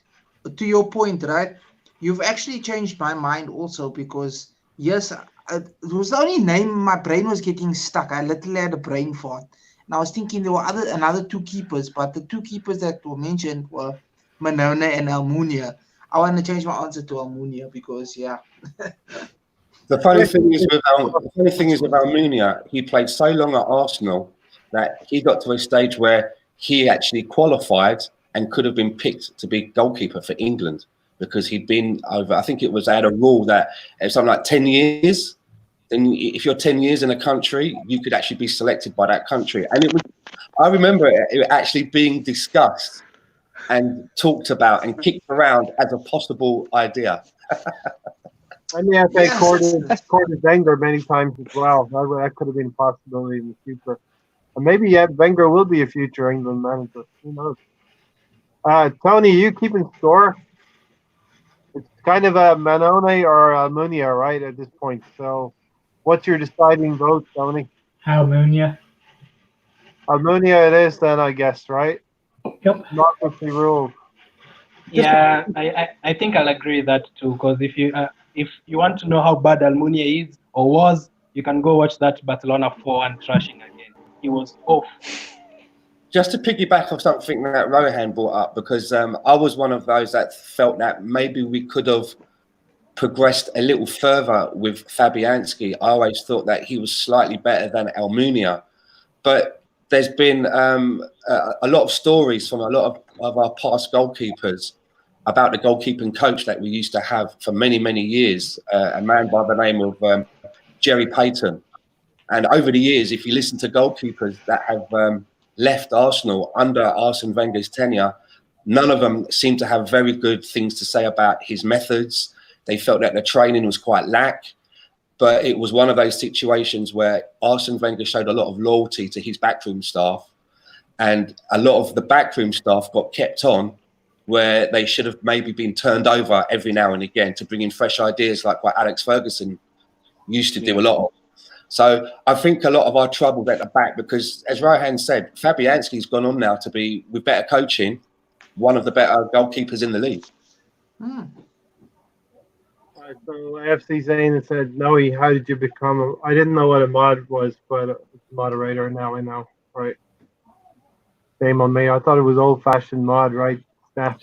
to your point, right? You've actually changed my mind also, because yes, it was the only name my brain was getting stuck. I literally had a brain fart, and I was thinking there were another two keepers, but the two keepers that were mentioned were Manone and Almunia. I want to change my answer to Almunia because The funny thing is with Almunia, he played so long at Arsenal that he got to a stage where he actually qualified and could have been picked to be goalkeeper for England because he'd been over. I think they had a rule that if something like 10 years. Then if you're 10 years in a country, you could actually be selected by that country. And I remember it actually being discussed and talked about and kicked around as a possible idea. And the FA courted Wenger many times as well. That could have been a possibility in the future. And maybe Wenger will be a future England manager. Who knows? Tony, you keeping score? It's kind of a Manone or Almunia, right, at this point. So what's your deciding vote, Tony? Almunia. Almunia it is then, I guess, right? Yep. Not with the rules. Yeah, I think I'll agree with that too. Because if you want to know how bad Almunia is or was, you can go watch that Barcelona 4-1 thrashing again. He was off. Just to piggyback off something that Rohan brought up, because I was one of those that felt that maybe we could have progressed a little further with Fabianski. I always thought that he was slightly better than Almunia, but there's been a lot of stories from a lot of our past goalkeepers about the goalkeeping coach that we used to have for many, many years, a man by the name of Jerry Payton. And over the years, if you listen to goalkeepers that have left Arsenal under Arsene Wenger's tenure, none of them seem to have very good things to say about his methods. They felt that the training was quite lack, but it was one of those situations where Arsene Wenger showed a lot of loyalty to his backroom staff, and a lot of the backroom staff got kept on where they should have maybe been turned over every now and again to bring in fresh ideas like what Alex Ferguson used to do a lot of. So I think a lot of our trouble at the back, because as Rohan said, Fabianski's gone on now to be, with better coaching, one of the better goalkeepers in the league. So AFC Zane said, Noe, how did you become I didn't know what a mod was, but it's a moderator now I know, right? Shame on me. I thought it was old-fashioned mod, right? Snap.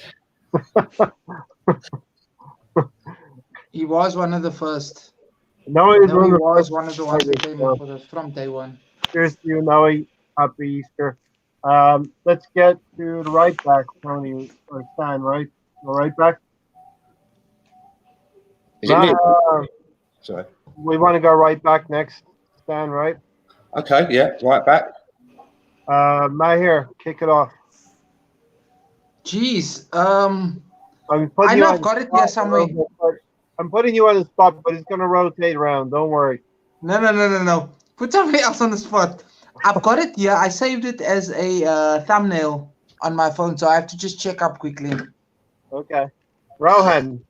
He was one of the first. No, he was one of the ones that came up with us from day one. Cheers to you, Noe. Happy Easter. Let's get to the right back, Tony, or Stan, right? The right back. Is it me? Sorry. We want to go right back next, Stan, right? Okay, yeah, right back. Mahir, kick it off. Jeez. I know I've got it here somewhere. I'm putting you on the spot, but it's going to rotate around. Don't worry. No. Put somebody else on the spot. I've got it here. I saved it as a thumbnail on my phone, so I have to just check up quickly. Okay. Rohan,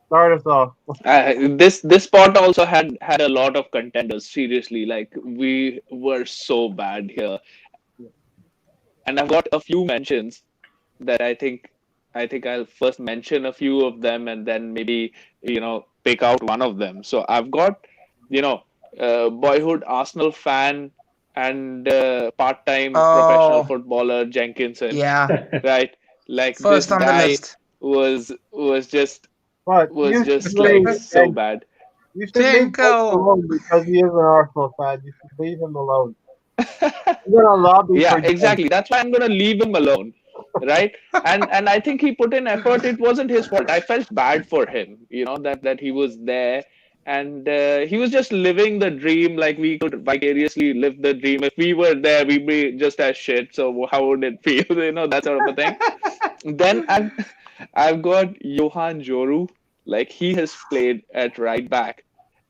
start us off. This spot also had a lot of contenders. Seriously, like we were so bad here, and I've got a few mentions that I think I'll first mention a few of them and then maybe pick out one of them. So I've got boyhood Arsenal fan and part-time professional footballer Jenkinson. Yeah. Right. Like first this on guy the list. was just so bad. You should leave him alone because he is an Arsenal fan. You should leave him alone. You're gonna lobby for exactly. That's why I'm gonna leave him alone. Right. And I think he put in effort. It wasn't his fault. I felt bad for him, that he was there. And he was just living the dream, like we could vicariously live the dream. If we were there, we'd be just as shit. So how would it feel? That sort of a thing. Then I've got Johan Joru. Like he has played at right back,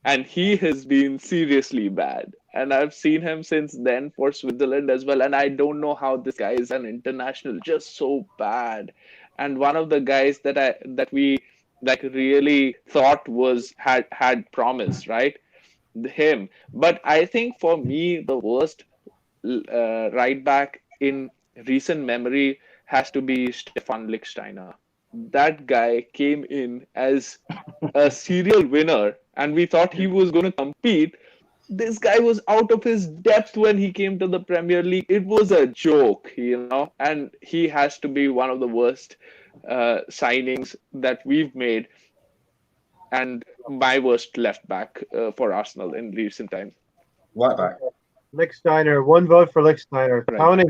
and he has been seriously bad. And I've seen him since then for Switzerland as well. And I don't know how this guy is an international, just so bad. And one of the guys that we like really thought had promise, right? Him. But I think for me, the worst right back in recent memory has to be Stefan Lichtsteiner. That guy came in as a serial winner, and we thought he was going to compete. This guy was out of his depth when he came to the Premier League. It was a joke, and he has to be one of the worst signings that we've made, and my worst left back for Arsenal in recent times. Right back. Lichtsteiner, one vote for Lichtsteiner. Right. Tony.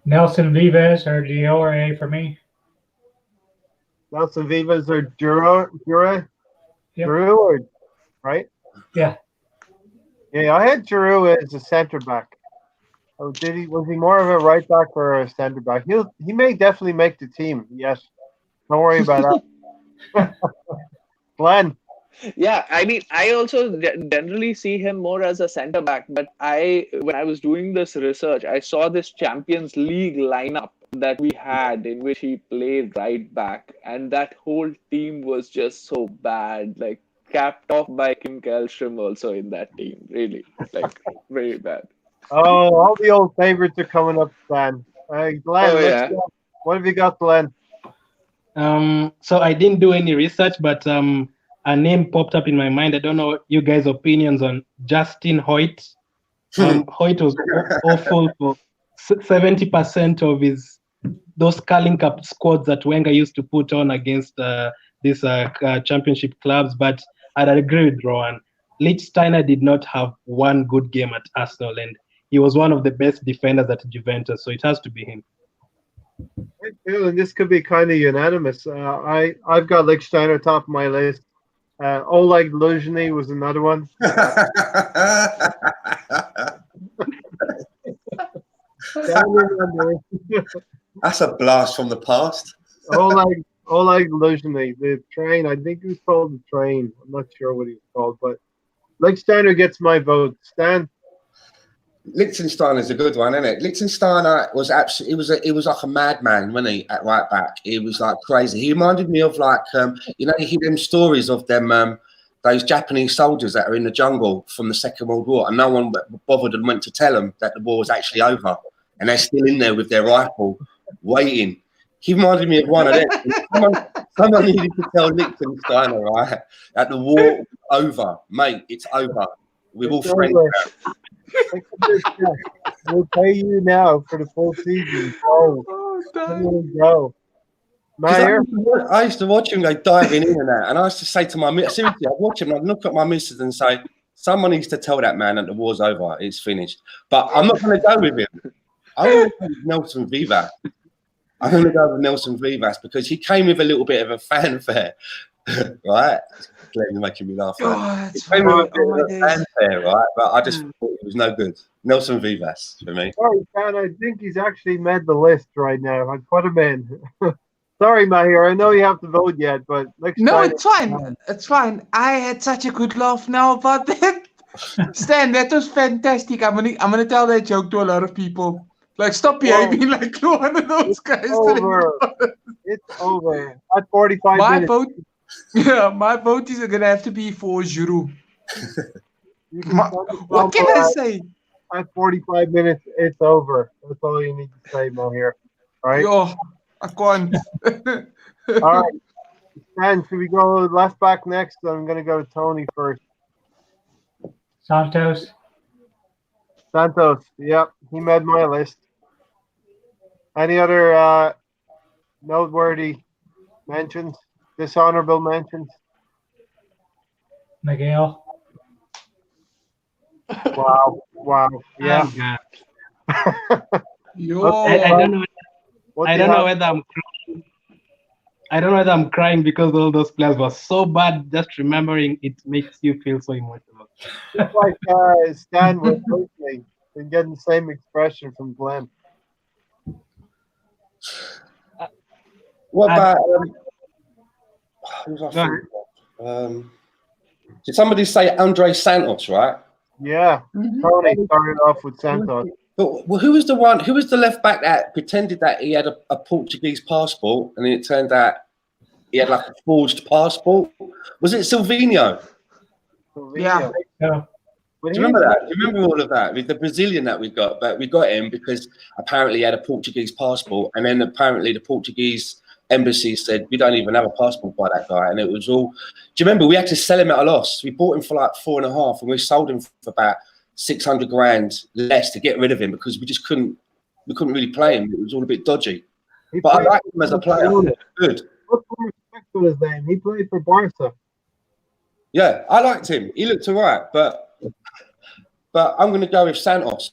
Nelson Vives or Diore for me. Nelson Vivas or Drew, Yep. or right? Yeah. Yeah, I had Giroux as a centre back. Oh, did he? Was he more of a right back or a centre back? He may definitely make the team. Yes, don't worry about that. Glenn. Yeah, I mean, I also generally see him more as a center back. But when I was doing this research, I saw this Champions League lineup that we had in which he played right back, and that whole team was just so bad. Like capped off by Kim Källström also in that team. Really, like very bad. Oh, all the old favorites are coming up, Glenn. Glenn, Oh let's yeah. go. What have you got, Glenn? So I didn't do any research, but a name popped up in my mind. I don't know you guys' opinions on Justin Hoyt. Hoyt was awful for 70% of those Carling Cup squads that Wenger used to put on against these championship clubs. But I'd agree with Rowan. Lichtsteiner did not have one good game at Arsenal, and he was one of the best defenders at Juventus, so it has to be him. And this could be kind of unanimous. I've got Lichtsteiner top of my list. Oleg Luzhny was another one. That's a blast from the past. Oleg Luzhny, the train. I think he was called the train. I'm not sure what he was called, but Lichtsteiner gets my vote. Stan. Liechtenstein is a good one, isn't it? Liechtensteiner was absolutely. It was like a madman, wasn't he? At right back, he was like crazy. He reminded me of like you hear them stories of them those Japanese soldiers that are in the jungle from the Second World War, and no one bothered and went to tell them that the war was actually over, and they're still in there with their rifle, waiting. He reminded me of one of them. Someone needed to tell Liechtensteiner, right, that the war was over, mate. It's over. We're all friends now. We'll pay you now for the full season. Oh, there you go. I used to watch him go diving in and out, and I used to say to my missus, seriously, I'd watch him and I'd look at my missus and say, someone needs to tell that man that the war's over, it's finished. But I'm not going to go with him. I'm going to go with Nelson Vivas. I'm going to go with Nelson Vivas because he came with a little bit of a fanfare, right? You're making me laugh. Right? He came with a bit of a fanfare, right? But I just thought it was no good. Nelson Vivas for me. Sorry, Stan, I think he's actually made the list right now. I put him in. Sorry, Mahir. I know you have to vote yet, but no, it's fine. It's fine. I had such a good laugh now about that. Stan, that was fantastic. I'm gonna tell that joke to a lot of people. Like, stop behaving like one of those guys. It's over. At 45 minutes. Vote. Yeah, my vote is gonna have to be for Giroud. What can I say? At 45 minutes, it's over. That's all you need to say, Mahir. All right? Yo, I can't. All right. Stan, should we go left back next? I'm going to go to Tony first. Santos. Yep, he made my list. Any other noteworthy mentions? Dishonorable mentions? Miguel. Wow. Yeah. Yo. I don't know. I don't know whether I'm crying. I don't know whether I'm crying because all those players were so bad. Just remembering it makes you feel so emotional. It's like Stan was listening and getting the same expression from Glenn. What about did somebody say Andre Santos, right? Yeah. Tony started off with Santos. But who was the one? Who was the left back that pretended that he had a Portuguese passport, and then it turned out he had like a forged passport? Was it Silvinho? Yeah. Do you remember that? Do you remember all of that? With the Brazilian that we got, but we got him because apparently he had a Portuguese passport, and then apparently the Portuguese embassy said we don't even have a passport by that guy, and it was all. Do you remember we had to sell him at a loss? We bought him for like 4.5, and we sold him for about 600 grand less to get rid of him because we just couldn't. We couldn't really play him. It was all a bit dodgy. But I liked him as a player. Good. What's the respect to his name? He played for Barca. Yeah, I liked him. He looked all right, but I'm going to go with Santos.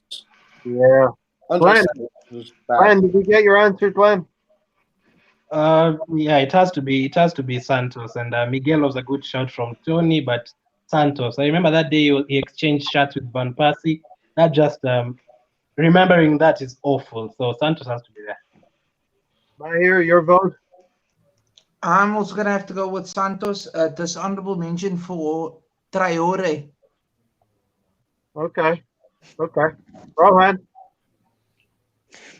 Yeah. Andre Glenn, Santos was bad. Glenn, did you get your answer, Glenn? Yeah, it has to be Santos, and Miguel was a good shot from Tony, but Santos. I remember that day he exchanged shots with Van Persie. That just remembering that is awful. So Santos has to be there. I hear your vote. I'm also gonna have to go with Santos. This honorable mention for Traore. Okay. Rohan.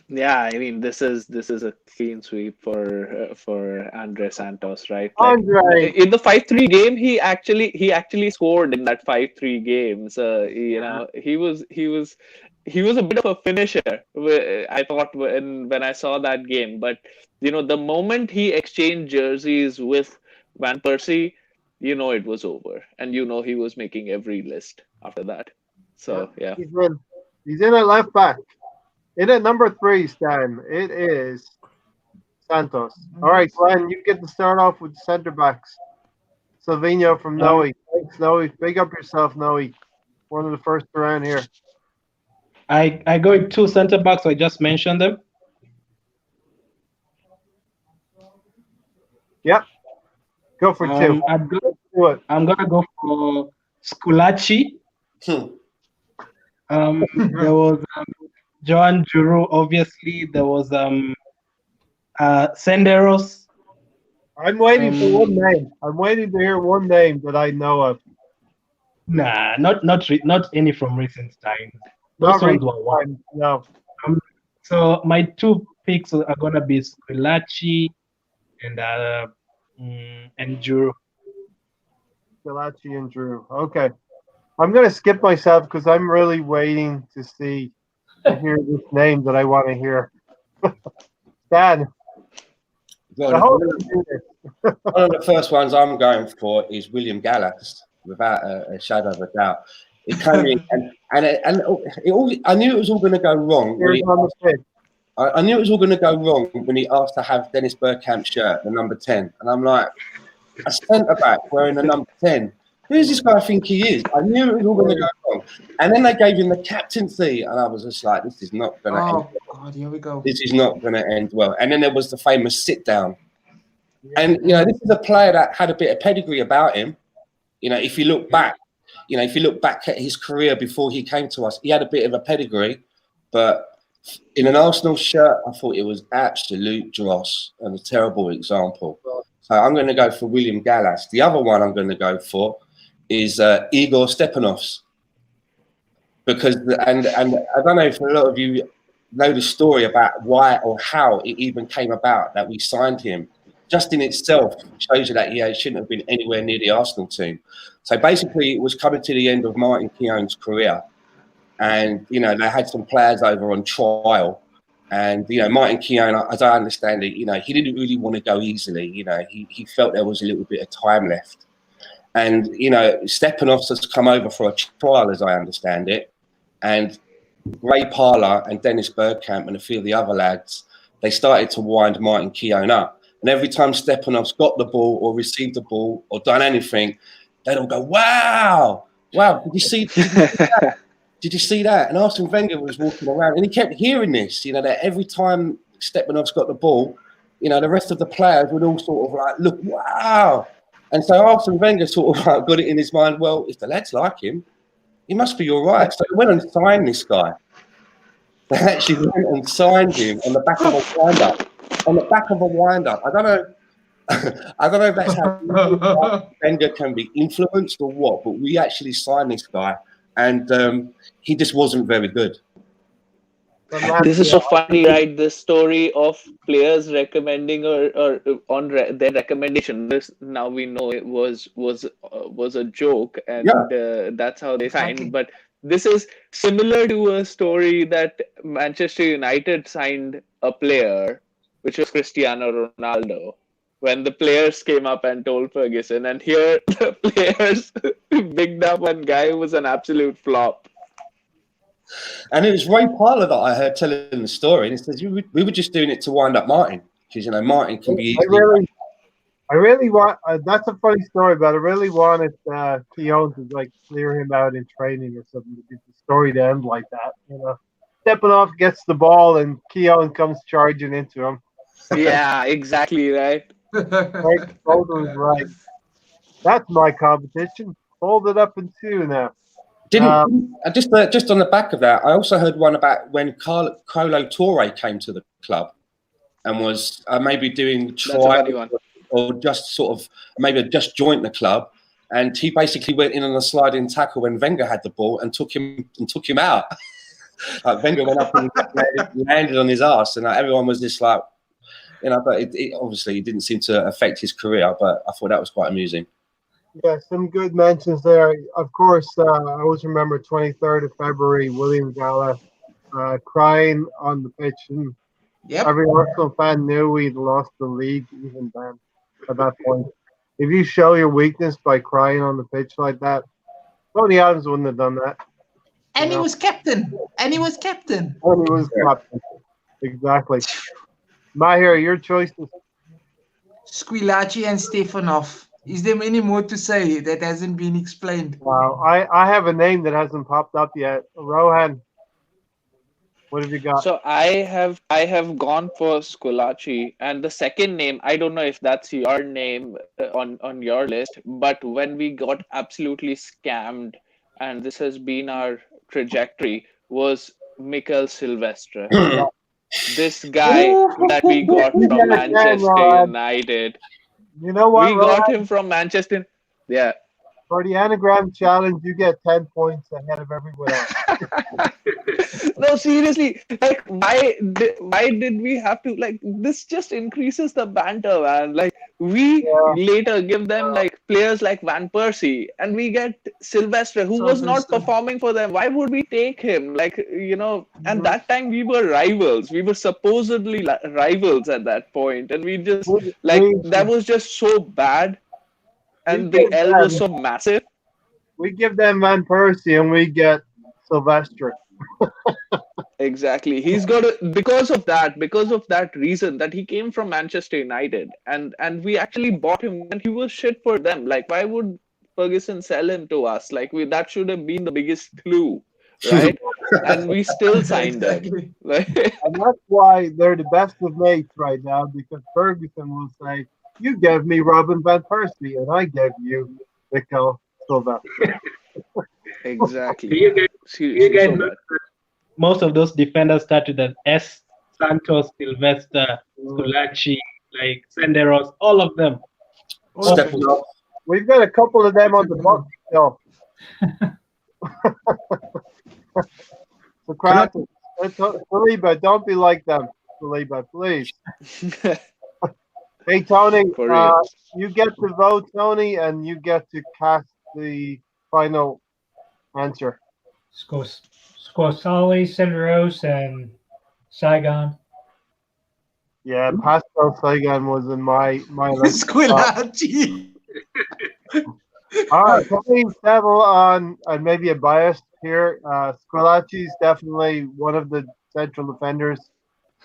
Yeah, I mean this is a clean sweep for Andre Santos, right? Like Andre. in the 5-3 game, he actually scored in that 5-3 game. So he was a bit of a finisher. I thought when I saw that game, but the moment he exchanged jerseys with Van Persie, it was over, and he was making every list after that. So yeah. He's in at left back. In at number 3, Stan, it is Santos. All right, Glenn, you get to start off with centre backs. Silvino from Noe. Thanks, Noe. Big up yourself, Noe. One of the first around here. I go with 2 centre backs. I just mentioned them. Yep. Go for 2. I'm gonna go for Squillace. There was Joan Juru, obviously. There was Senderos. I'm waiting for one name. I'm waiting to hear one name that I know of. Nah, not any from recent times. Not Those ones recent were one. times, no. So my 2 picks are gonna be Squillace and Juru. Squillace and Drew. Okay. I'm going to skip myself because I'm really waiting to hear this name that I want to hear. Dad. One of the first ones I'm going for is William Gallas, without a shadow of a doubt. It came in, I knew it was all going to go wrong. I knew it was all going to go wrong when he asked to have Dennis Bergkamp's shirt, the number 10. And I'm like, a centre back wearing the number 10. Who does this guy think he is? I knew it was all going to go wrong. And then they gave him the captaincy, and I was just like, this is not going to end well. God, here we go. This is not going to end well. And then there was the famous sit down. And, this is a player that had a bit of pedigree about him. If you look back, at his career before he came to us, he had a bit of a pedigree. But in an Arsenal shirt, I thought it was absolute dross and a terrible example. So I'm going to go for William Gallas. The other one I'm going to go for is Igor Stepanovs. Because, and I don't know if a lot of you know the story about why or how it even came about that we signed him. Just in itself shows you that, he shouldn't have been anywhere near the Arsenal team. So basically, it was coming to the end of Martin Keown's career. And, they had some players over on trial. And, Martin Keown, as I understand it, he didn't really want to go easily. He felt there was a little bit of time left. And, Stepanovs has come over for a trial, as I understand it. And Ray Parlour and Dennis Bergkamp and a few of the other lads, they started to wind Martin Keown up. And every time Stepanovs got the ball or received the ball or done anything, they'd all go, wow, did you see that? Did you see that? And Arsene Wenger was walking around and he kept hearing this, that every time Stepanovs got the ball, the rest of the players would all sort of like, look, wow. And so Arsene Wenger sort of got it in his mind, well, if the lads like him, he must be all right. So he went and signed this guy. They actually went and signed him on the back of a wind-up. On the back of a wind-up. I don't know if that's how Wenger can be influenced or what, but we actually signed this guy. And he just wasn't very good. This is so funny, right? This story of players recommending or on their recommendation. This now we know it was a joke, and that's how they signed. But this is similar to a story that Manchester United signed a player, which was Cristiano Ronaldo. When the players came up and told Ferguson, and here the players bigged up one guy who was an absolute flop. And it was Ray Parlour that I heard telling the story, and he says we were just doing it to wind up Martin, because Martin can be easily. I really want. That's a funny story, but I really wanted Keown to clear him out in training or something to get the story to end like that. Stepanov gets the ball and Keown comes charging into him. Yeah, exactly, right. Right, Bolton's right. That's my competition. Fold it up in two now. Just on the back of that, I also heard one about when Colo Torre came to the club and was maybe doing trial or just sort of maybe just joined the club, and he basically went in on a sliding tackle when Wenger had the ball and took him out. Like Wenger went up and landed on his ass, and everyone was just like, but it obviously didn't seem to affect his career. But I thought that was quite amusing. Yeah, some good mentions there. Of course, I always remember 23rd of February, William Gala crying on the pitch. And every Arsenal fan knew we'd lost the league even then, at that point. If you show your weakness by crying on the pitch like that, Tony Adams wouldn't have done that. And he was captain. And he was captain. And he was captain. Exactly. Mahir, your choices. Squillace and Stefanov. Is there any more to say that hasn't been explained? Wow, I have a name that hasn't popped up yet. Rohan, what have you got? So I have gone for Squillace, and the second name, I don't know if that's your name on your list, but when we got absolutely scammed, and this has been our trajectory, was Mikel Silvestre. This guy that we got from Manchester United. You know what? We got him from Manchester. Yeah. For the Anagram challenge, you get 10 points ahead of everyone else. No, seriously. Like, why did we have to, like, this just increases the banter, man. Like, we later give them, like, players like Van Persie, and we get Silvestre, who was not performing for them. Why would we take him? Like, and that time we were rivals. We were supposedly rivals at that point, and we just, like, that was just so bad. And the L was so massive. We give them Van Persie and we get Silvestre. Exactly. He's got because of that reason that he came from Manchester United, and we actually bought him and he was shit for them. Like, why would Ferguson sell him to us? Like, that should have been the biggest clue, right? And we still signed him. And that's why they're the best of mates right now, because Ferguson will say, "You gave me Robin Van Persie, and I gave you Mikel Silvestre." Exactly. You get most of those defenders started as S, Santos, Silvestre, Squillace, like Senderos, all of them. We've got a couple of them on the box still. Socrates, Saliba, don't be like them, Saliba, please. Hey, Tony, you get to vote, Tony, and you get to cast the final answer. Scorsali, Senderos, and Saigon. Yeah, Pascal Saigon was in my list. Squillace. All right, Tony settle on maybe a bias here. Squillace is definitely one of the central defenders,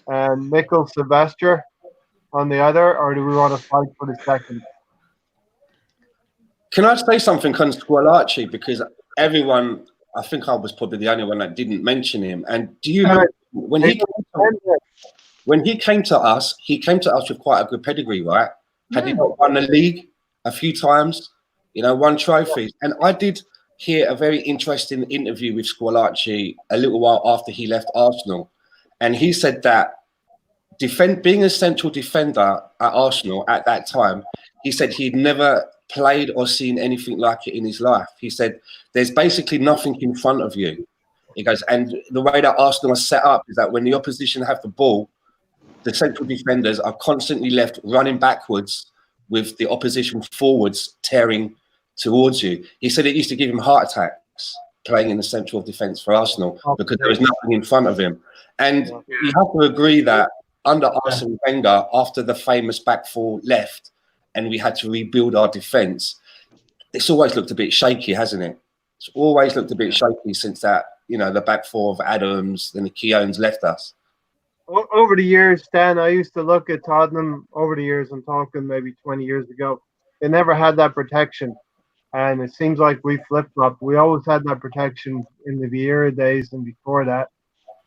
and Mikel Silvestre on the other, or do we want to fight for the second? Can I say something on Squillace? Because everyone, I think I was probably the only one that didn't mention him. And do you know when he came to us with quite a good pedigree, right? Had he not won the league a few times? Won trophies. And I did hear a very interesting interview with Squillace a little while after he left Arsenal, and he said that being a central defender at Arsenal at that time, he said he'd never played or seen anything like it in his life. He said there's basically nothing in front of you. He goes, and the way that Arsenal are set up is that when the opposition have the ball, the central defenders are constantly left running backwards with the opposition forwards tearing towards you. He said it used to give him heart attacks playing in the central defence for Arsenal because there was nothing in front of him. And you have to agree that under Arsene Wenger, after the famous back four left and we had to rebuild our defence, it's always looked a bit shaky, hasn't it? It's always looked a bit shaky since that, the back four of Adams and the Keowns left us. Over the years, Stan, I used to look at Tottenham over the years. I'm talking maybe 20 years ago. They never had that protection. And it seems like we flip-flopped. We always had that protection in the Vieira days and before that.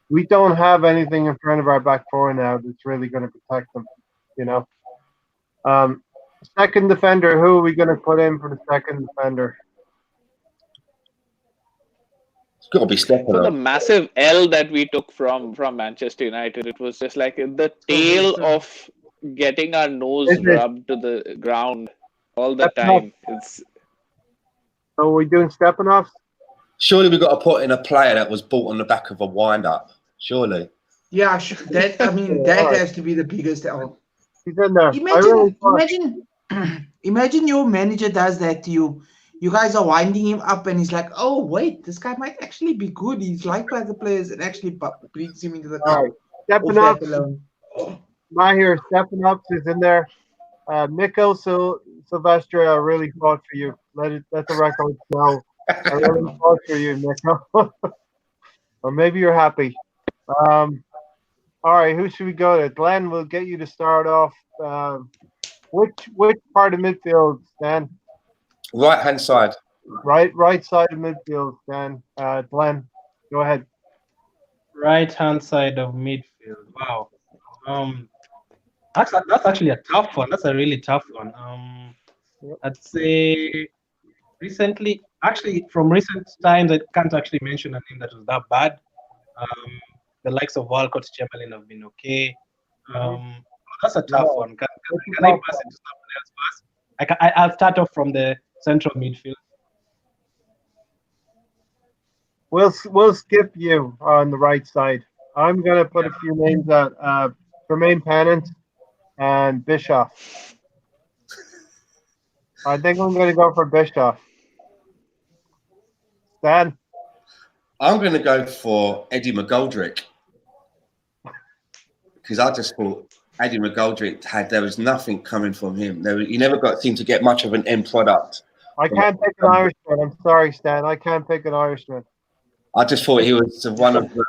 we don't have anything in front of our back four now that's really going to protect them. You know. Second defender. Who are we going to put in for the second defender? It's got to be stepping For the up. massive L that we took from Manchester United, it was just like the tale of getting our nose rubbed to the ground all the time. It's So are we doing Stepanovs? Surely we've got to put in a player that was bought on the back of a wind-up. Surely. Yeah, that that has to be the biggest L. He's in there. Imagine your manager does that to you. You guys are winding him up, and he's like, "Oh wait, this guy might actually be good. He's liked by the players," and actually brings him into the club. Stepanovs. Mahir Stepanovs is in there. Mikko Silvestre, I really fought for you. Let the record know. I really fought for you, Mikko. Or maybe you're happy. All right, who should we go to? Glenn, we'll get you to start off. Which part of midfield, Stan? Right hand side. Right side of midfield, Stan. Glenn, go ahead. Right hand side of midfield. Wow. That's actually a tough one. That's a really tough one. I'd say from recent times, I can't actually mention a name that was that bad. The likes of Walcott, Chamberlain have been okay. That's a tough one. Can I pass it to someone else first? I'll start off from the central midfield. We'll skip you on the right side. I'm gonna put a few names out. Jermaine Pennant and Bischoff. I think I'm gonna go for Bischoff. Stan? I'm gonna go for Eddie McGoldrick. Because I just thought Eddie McGoldrick there was nothing coming from him. He never seemed to get much of an end product. I can't pick an Irishman. I'm sorry, Stan. I can't pick an Irishman. I just thought he was one of the.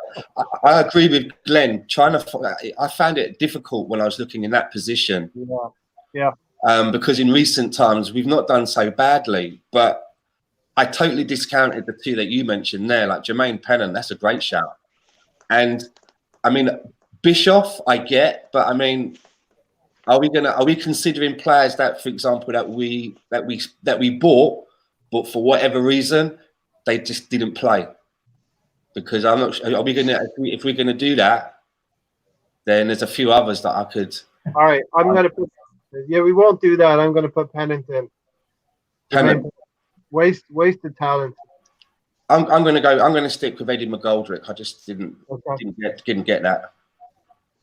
I agree with Glenn. I found it difficult when I was looking in that position. Yeah. Because in recent times we've not done so badly, but I totally discounted the two that you mentioned there, like Jermaine Pennant. That's a great shout. And I mean, Bischoff, I get, but I mean, are we considering players that, for example, that we bought, but for whatever reason they just didn't play? Because I'm not sure. Are we gonna if we're gonna do that? Then there's a few others that I could. All right, I'm gonna put. Yeah, we won't do that. I'm gonna put Pennant in. Pennant. Wasted talent. I'm gonna stick with Eddie McGoldrick. I just didn't get that.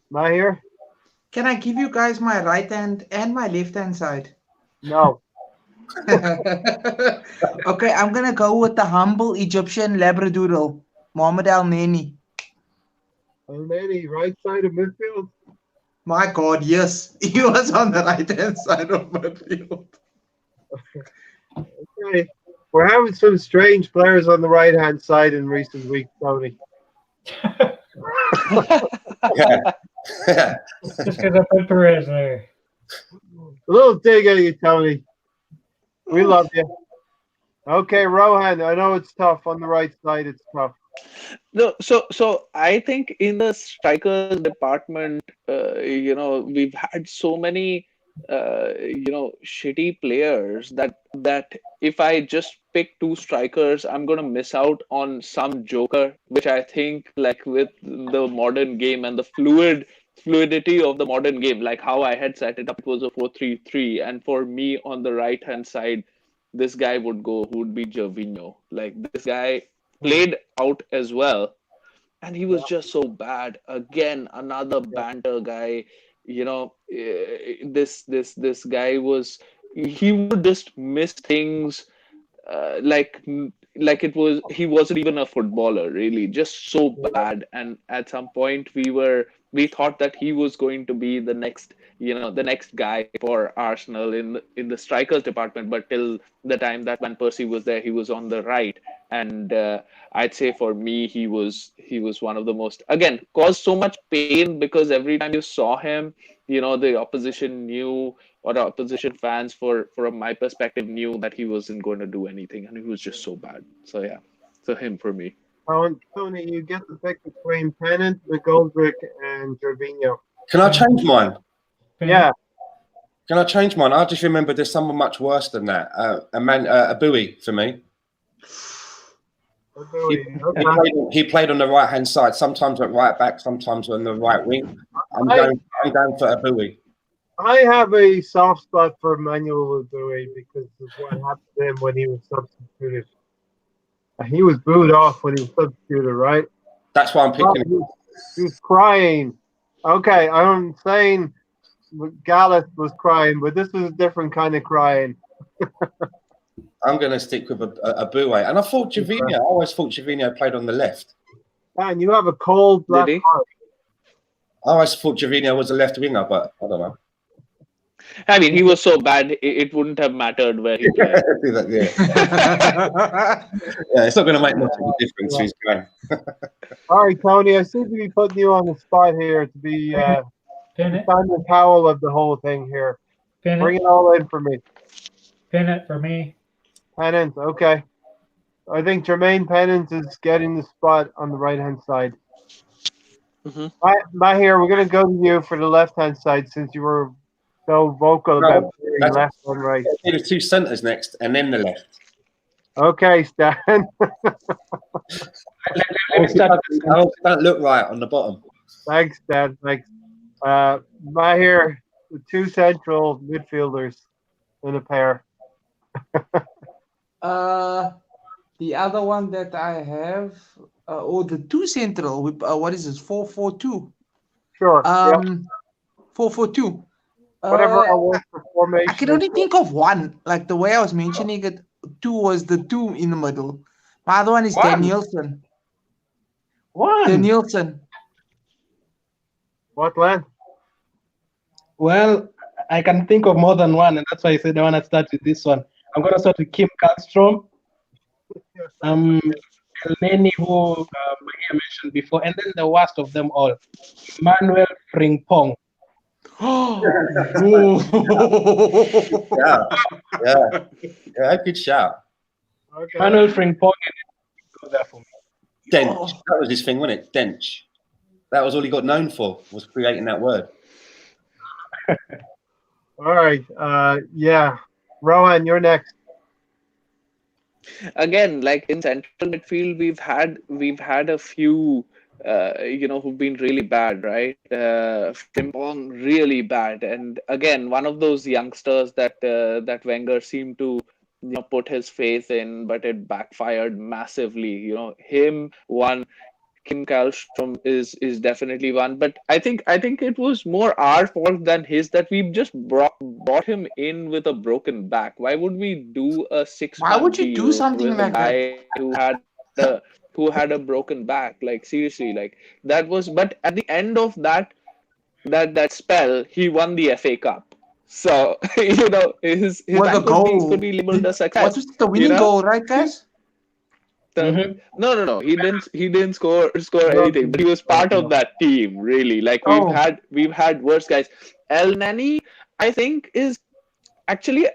Mahir? Can I give you guys my right hand and my left hand side? No. Okay, I'm gonna go with the humble Egyptian Labradoodle, Mohamed Al Neni. Al Neni, right side of midfield? My God, yes. He was on the right hand side of midfield. Okay. We're having some strange players on the right hand side in recent weeks, Tony. Yeah. Just because I put Perez there. A little dig at you, Tony. We love you. Okay, Rohan, I know it's tough on the right side. It's tough. No, so I think in the strikers department, we've had so many, shitty players that if I just pick two strikers, I'm gonna miss out on some joker, which I think, like, with the modern game and the fluidity of the modern game, like how I had set it up, it was a 4-3-3, and for me on the right hand side, this guy would be Gervinho. Like, this guy played out as well, and he was just so bad. Again, another banter guy. This guy he would just miss things, like he wasn't even a footballer, really, just so bad. And at some point we thought that he was going to be the next guy for Arsenal in the strikers department, but till the time that Van Persie was there, he was on the right. And I'd say for me, he was one of the most, again, caused so much pain, because every time you saw him, the opposition knew, or the opposition fans, from my perspective, knew that he wasn't going to do anything, and he was just so bad. So yeah, so him for me. Tony, you get the pick between Pennant, McGoldrick, and Gervinho. Can I change mine? Yeah. Can I change mine? I just remember there's someone much worse than that. A buoy for me. He played on the right hand side, sometimes at right back, sometimes on the right wing. I'm going for a buoy. I have a soft spot for Emmanuel Buoy because of what happened to him when he was substituted. He was booed off when he was substituted, right? That's why I'm picking him. He was crying. Okay, I'm saying Gallus was crying, but this was a different kind of crying. I'm going to stick with a buoy. And I thought Gervinho, I always thought Gervinho played on the left. Man, you have a cold black heart. I always thought Gervinho was a left winger, but I don't know. I mean, he was so bad, it wouldn't have mattered where he played. Yeah, it's not going to make much of a difference who's going. All right, Tony, I seem to be putting you on the spot here to be Simon Powell of the whole thing here. Bring it all in for me. Pennant for me. Pennant, okay. I think Jermaine Pennant is getting the spot on the right-hand side. Mahir, we're going to go to you for the left-hand side since you were so vocal about left and right. There's two centres next, and then the left. Okay, Stan. Don't look right on the bottom. Thanks, Stan. Thanks. Mahir, the two central midfielders in a pair. The other one that I have, the two central. What is this? 4-4-2. Sure. 4-4-2. Whatever I want for formation. I can only think of one. Like the way I was mentioning it, two was the two in the middle. My other one is Dan Nielsen. Dan Nielsen. What, Len? Well, I can think of more than one, and that's why I said I want to start with this one. I'm going to start with Kim Karlstrom. Lenny, who Maria mentioned before, and then the worst of them all, Manuel Frimpong. Yeah, good shout. Okay. Manuel Frimpong go there for me. Dench, that was his thing, wasn't it? Dench. That was all he got known for, was creating that word. All right, Rowan, you're next. Again, like in central midfield, we've had a few who've been really bad, right? Frimpong really bad, and again, one of those youngsters that Wenger seemed to put his faith in, but it backfired massively. Him one. Kim Karlstrom is definitely one, but I think it was more our fault than his that we just brought him in with a broken back. Why would we do a 6 month Why would you do something like that? Who had a broken back? Like seriously, like that was. But at the end of that spell, he won the FA Cup. So his could be labeled a success. What was the winning goal, right, guys? No. He didn't score anything, but he was part of that team. Really, like we've had worse guys. El Nani, I think, is actually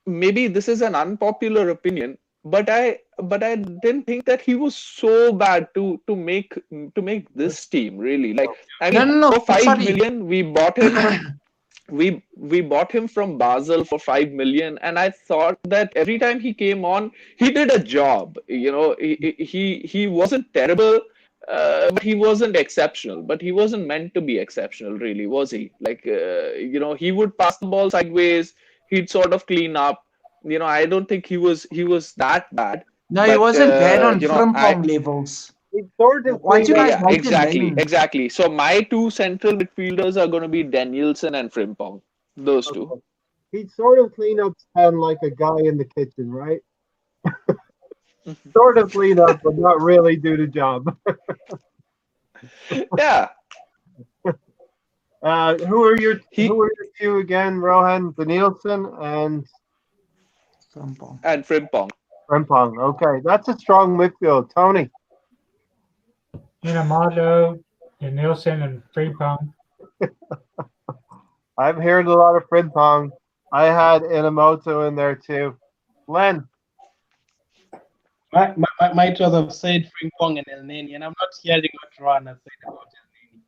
maybe this is an unpopular opinion, but I didn't think that he was so bad to make this team. Really, like I mean, for 5 million we bought him. We bought him from Basel for 5 million, and I thought that every time he came on, he did a job. He wasn't terrible, but he wasn't exceptional. But he wasn't meant to be exceptional, really, was he? Like he would pass the ball sideways. He'd sort of clean up. I don't think he was that bad. No, he wasn't bad on Frimpong levels. Exactly. So my two central midfielders are going to be Danielson and Frimpong. Those two. He'd sort of clean up Stan like a guy in the kitchen, right? Sort of clean up, but not really do the job. Yeah. Who are your two again, Rohan? Danielson and Frimpong. Frimpong. Okay, that's a strong midfield. Tony. Inamoto, Nielsen, and Frimpong. I'm hearing a lot of Frimpong. I had Inamoto in there too. Len. Might rather have said Frimpong and El Neni, and I'm not hearing what Ron has said about El Neni.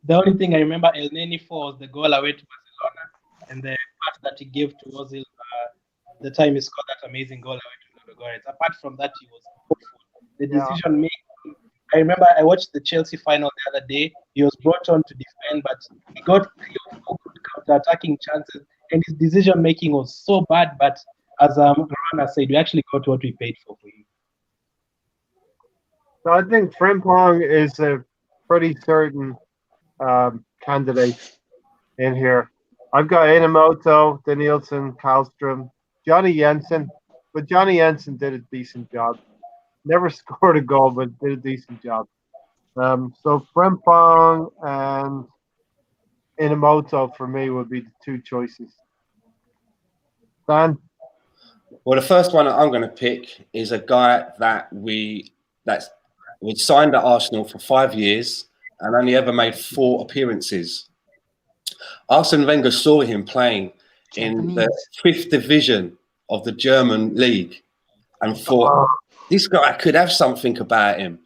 The only thing I remember El Neni for was the goal away to Barcelona and the pass that he gave to Ozil the time he scored that amazing goal away to Ludogorets. Apart from that, he was awful. The decision making. I remember I watched the Chelsea final the other day. He was brought on to defend, but he got 3 or 4 good counter-attacking chances, and his decision making was so bad. But as Rana said, we actually got what we paid for him. So I think Frimpong is a pretty certain candidate in here. I've got Inamoto, Danielson, Karlstrom, Johnny Jensen, but Johnny Jensen did a decent job. Never scored a goal, but did a decent job. So Frimpong and Inamoto for me would be the 2 choices. Dan? Well, the first one I'm going to pick is a guy that was signed at Arsenal for 5 years and only ever made 4 appearances. Arsene Wenger saw him playing in the 5th division of the German league and thought, this guy could have something about him.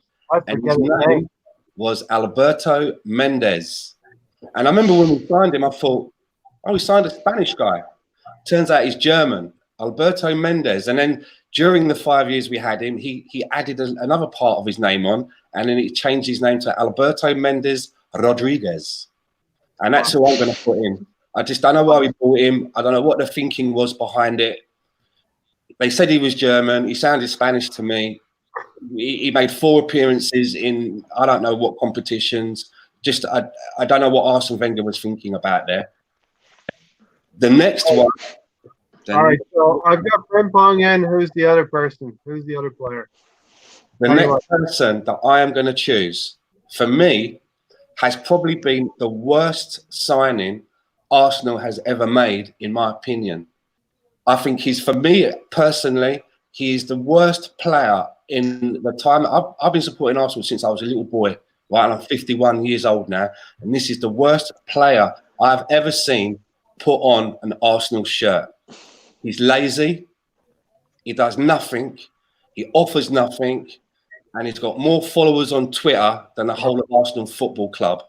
And his name was Alberto Mendez. And I remember when we signed him, I thought, oh, we signed a Spanish guy. Turns out he's German, Alberto Mendez. And then during the 5 years we had him, he added another part of his name on, and then he changed his name to Alberto Mendez Rodriguez. And that's who I'm going to put in. I just don't know why we bought him. I don't know what the thinking was behind it. They said he was German. He sounded Spanish to me. He made 4 appearances in I don't know what competitions. Just I don't know what Arsene Wenger was thinking about there. The next one. All right, so I've got Frimpong in. Who's the other person? Who's the other player? The next person that I am going to choose, for me, has probably been the worst signing Arsenal has ever made, in my opinion. I think for me personally, he is the worst player in the time. I've been supporting Arsenal since I was a little boy, right? And I'm 51 years old now. And this is the worst player I've ever seen put on an Arsenal shirt. He's lazy. He does nothing. He offers nothing. And he's got more followers on Twitter than the whole of Arsenal Football Club.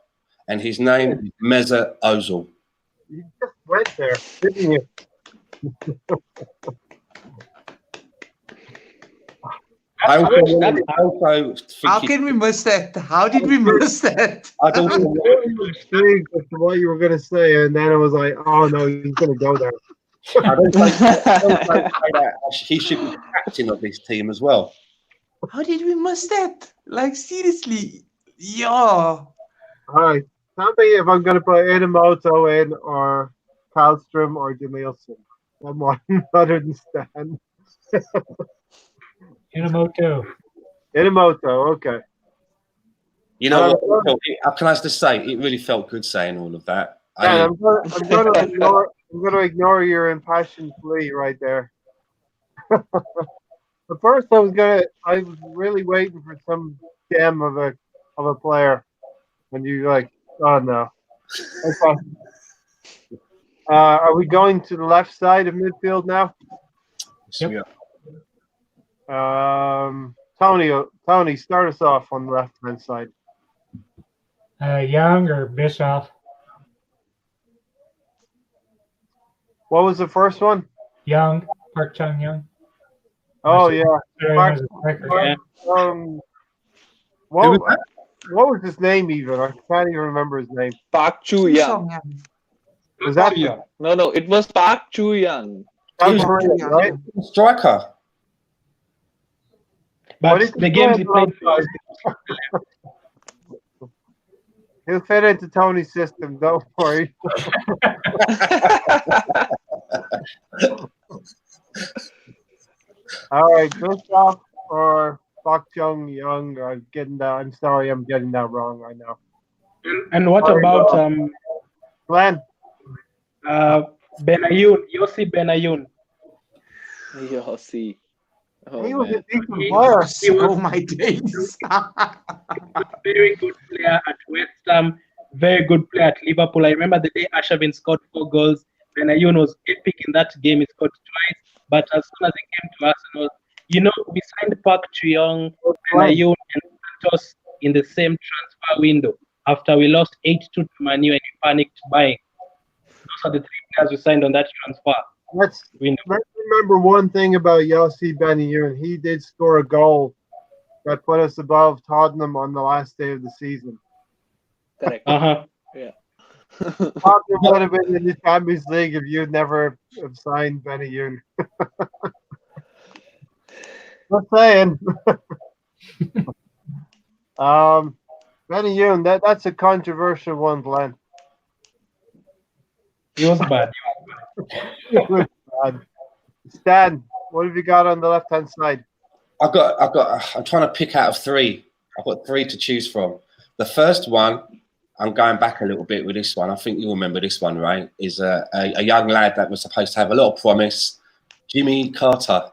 And his name is Mesut Ozil. You just went there, didn't you? How can we miss that? How did we miss that? I don't know what you were going to say, and then I was like, oh no, he's going to go there. I don't think that he should be captain of this team as well. How did we miss that? Like, seriously. Yeah. All right. Tell me if I'm going to put Inamoto in or Karlstrom or Danielson. Someone other than Stan. Inamoto. Inamoto, okay. You know what? Can I just say, it really felt good saying all of that. Yeah, I'm going to ignore your impassioned plea right there. At first, I was really waiting for some gem of a player, and you like, oh no. Okay. Are we going to the left side of midfield now? Yep. Tony, start us off on the left-hand side. Young or Bischoff? What was the first one? Young, Park Chung-Young. Oh yeah. What was his name even? I can't even remember his name. Park Chu-young. Was that No, it was Park Chu-young. Right? Striker. But the games he played for he'll fit into Tony's system, don't worry. All right, Bischoff or Park Chung-young. I'm sorry, I'm getting that wrong right now. And what about Glenn? Benayoun, Yossi Benayoun? Yossi. Oh, he was man. a decent player. Oh my days. Very good player at West Ham, very good player at Liverpool. I remember the day Arshavin scored 4 goals. Benayoun was epic in that game. He scored twice, but as soon as he came to Arsenal, We signed Park Chuyong, Glenn, Ayun, and Santos in the same transfer window after we lost 8-2 to Manu and we panicked buying. Those are the 3 players we signed on that transfer let's window. remember one thing about Yossi Benayoun. He did score a goal that put us above Tottenham on the last day of the season. Correct. Yeah. Tottenham would have been in the Champions League if you'd never have signed Benayoun. Just saying. Benayoun, that's a controversial one, Glenn. He was bad. Stan, what have you got on the left-hand side? I'm trying to pick out of 3. I've got 3 to choose from. The first one, I'm going back a little bit with this one. I think you remember this one, right? Is a young lad that was supposed to have a lot of promise, Jimmy Carter.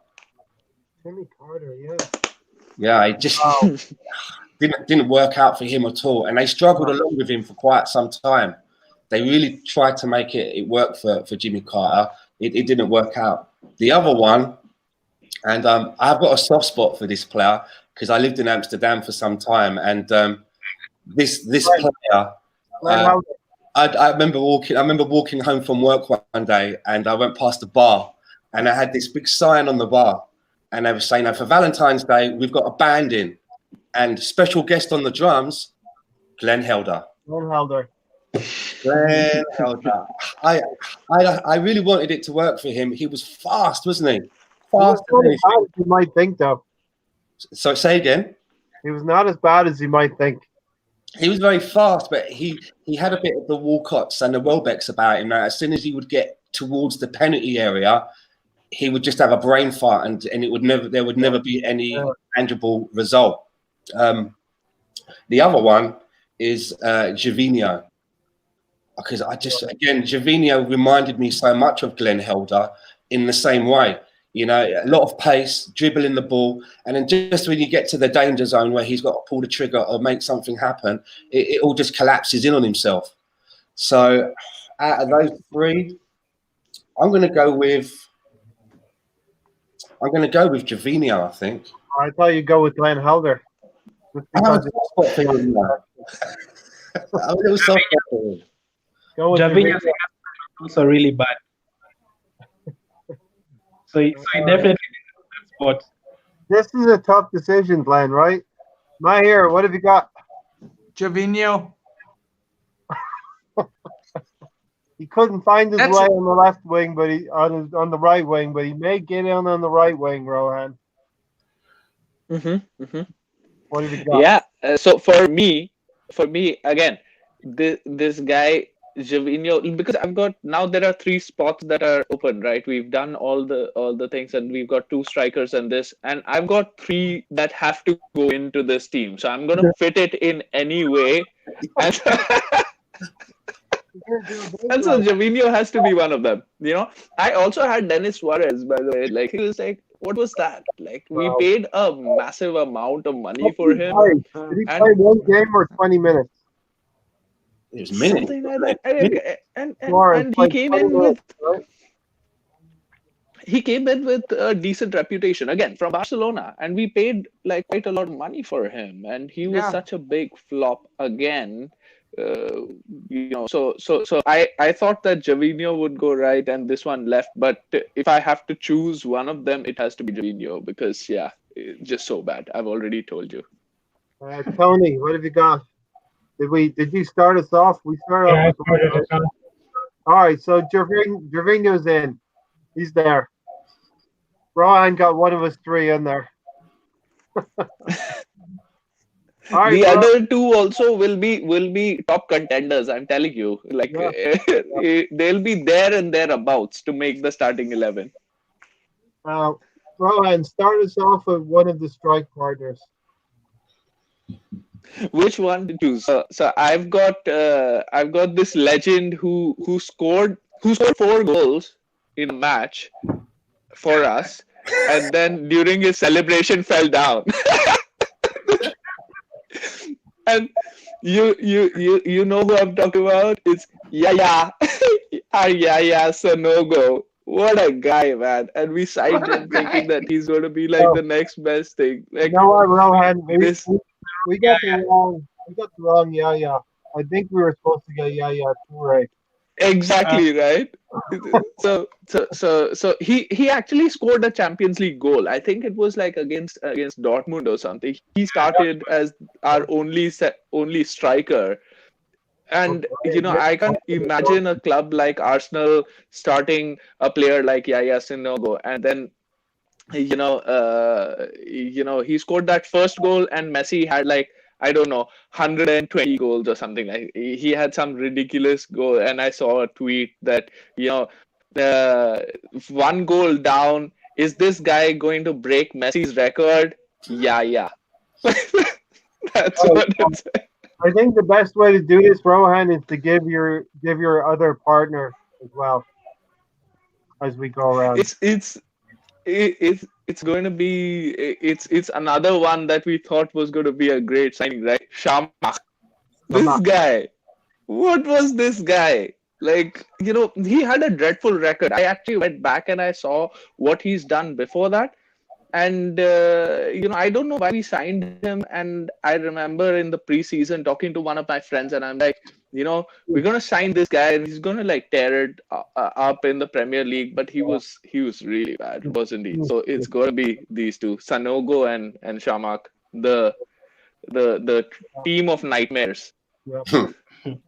Jimmy Carter, yeah. Yeah, it just didn't work out for him at all, and they struggled along with him for quite some time. They really tried to make it work for Jimmy Carter. It didn't work out. The other one, and I've got a soft spot for this player because I lived in Amsterdam for some time, and this player. I remember walking home from work one day, and I went past the bar, and I had this big sign on the bar, and they were saying, "For Valentine's Day, we've got a band in, and special guest on the drums, Glenn Helder." Glenn Helder. I really wanted it to work for him. He was fast, wasn't he? Fast. You might think, though. So say again. He was not as bad as you might think. He was very fast, but he had a bit of the Walcotts and the Welbecks about him. Now, as soon as he would get towards the penalty area, he would just have a brain fart, and there would never be any tangible result. The other one is Gervinho, because Gervinho reminded me so much of Glenn Helder in the same way. A lot of pace, dribbling the ball, and then just when you get to the danger zone where he's got to pull the trigger or make something happen, it all just collapses in on himself. So out of those 3, I'm going to go with Gervinho, I think. I thought you'd go with Glenn Helder. I have a soft spot for him. A little soft spot for him. Gervinho is also really bad. So he definitely in that spot. This is a tough decision, Glenn, right? Mahir, what have you got? Gervinho. He couldn't find his way on the left wing, but on the right wing, but he may get in on the right wing, Rohan. What have you got? Yeah. So for me again, this guy Gervinho, because now there are 3 spots that are open, right? We've done all the things, and we've got 2 strikers and I've got 3 that have to go into this team. So I'm gonna fit it in any way, and so Gervinho has to be one of them. I also had Dennis Suarez, by the way. Like, he was like, what was that? Like, we paid a massive amount of money for him. Did he play 1 game or 20 minutes? It was minutes. Something like that. And he came in with a decent reputation, again, from Barcelona, and we paid like quite a lot of money for him, and he was such a big flop again. So I thought that Gervinho would go right and this one left, but if I have to choose one of them, it has to be Gervinho, because it's just so bad. I've already told you. Tony, what have you got? Did you start us off? We started off. I started us off. All right, so Gervinho's in. He's there. Rohan got one of us 3 in there. All right, the other 2 also will be top contenders. I'm telling you, like they'll be there and thereabouts to make the starting 11. Rohan, start us off with one of the strike partners. Which one to choose? So I've got this legend who scored 4 goals in a match for us, and then during his celebration fell down. And you know who I'm talking about? It's Yaya Sanogo. What a guy, man! And we signed him thinking that he's going to be like the next best thing. Like You know what, Rohan? this, We got the wrong Yaya. I think we were supposed to get Yaya Toure. exactly right. So he actually scored a Champions League goal. I think it was like against Dortmund or something. He started as our only striker. And I can't imagine a club like Arsenal starting a player like Yaya Sinogo, and then he scored that first goal, and Messi had like, I don't know, 120 goals or something. Like he had some ridiculous goal, and I saw a tweet that uh, one goal down. Is this guy going to break Messi's record? Yeah. That's what it's. I think the best way to do this, Rohan, is to give your other partner as well as we go around. It's going to be it's another one that we thought was going to be a great signing, right? Shamak. This guy. What was this guy? Like, he had a dreadful record. I actually went back and I saw what he's done before that. And, I don't know why we signed him. And I remember in the preseason talking to one of my friends, and I'm like, we're going to sign this guy and he's going to like tear it up in the Premier League. But he was really bad, wasn't he? So it's going to be these two, Sanogo and Shamak, the team of nightmares. Yep.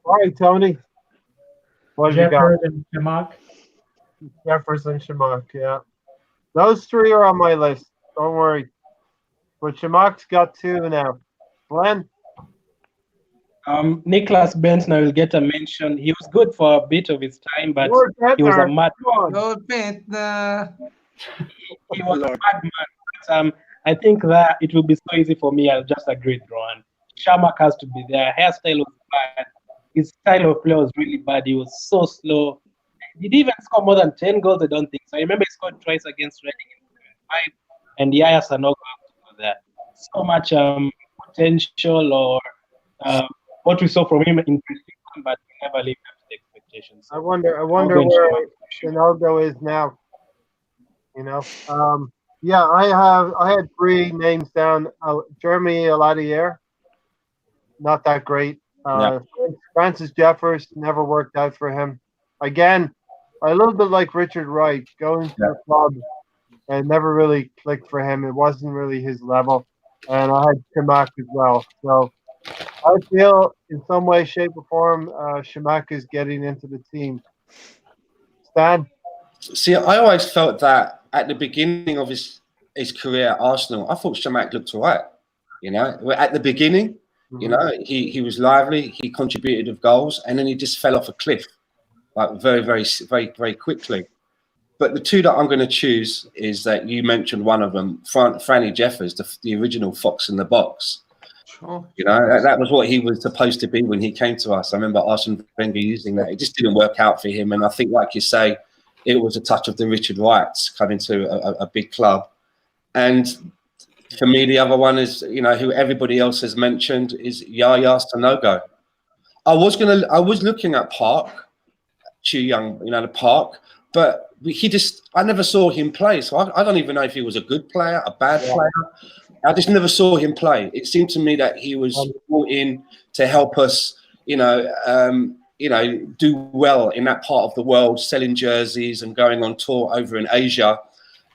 All right, Tony. What have you got? Jefferson, Shamak. Jefferson, Shamak, yeah. Those three are on my list. Don't worry. But Shamak's got two now. Glenn? Niklas Bentner will get a mention. He was good for a bit of his time, but he was a mad Bentner. He was a mad man. But, I think that it will be so easy for me. I'll just agree with Rohan. Shamak has to be there. Hairstyle was bad. His style of play was really bad. He was so slow. Did he even score more than 10 goals? I don't think so. I remember he scored twice against Reading in 5, and Yaya Sanogo for that. So much potential, or what we saw from him in preseason, but we never lived up to the expectations. I wonder where Sanogo is now. Yeah, I had three names down. Jeremy Aladier, not that great. Francis Jeffers, never worked out for him. Again, a little bit like Richard Wright, going to the club and never really clicked for him. It wasn't really his level. And I had Shamak as well. So I feel in some way, shape, or form, Shamak is getting into the team. Stan? See, I always felt that at the beginning of his career at Arsenal, I thought Shamak looked all right. At the beginning, he was lively, he contributed with goals, and then he just fell off a cliff, like very, very, very, very quickly. But the two that I'm going to choose is that you mentioned one of them, Franny Jeffers, the original Fox in the Box. Sure. That was what he was supposed to be when he came to us. I remember Arsene Wenger using that. It just didn't work out for him. And I think, like you say, it was a touch of the Richard Wrights coming to a big club. And for me, the other one is, who everybody else has mentioned, is Yaya Sanogo. I was looking at Park, Chu Young, the Park, but I never saw him play. So I don't even know if he was a good player, a bad player. I just never saw him play. It seemed to me that he was brought in to help us, do well in that part of the world, selling jerseys and going on tour over in Asia,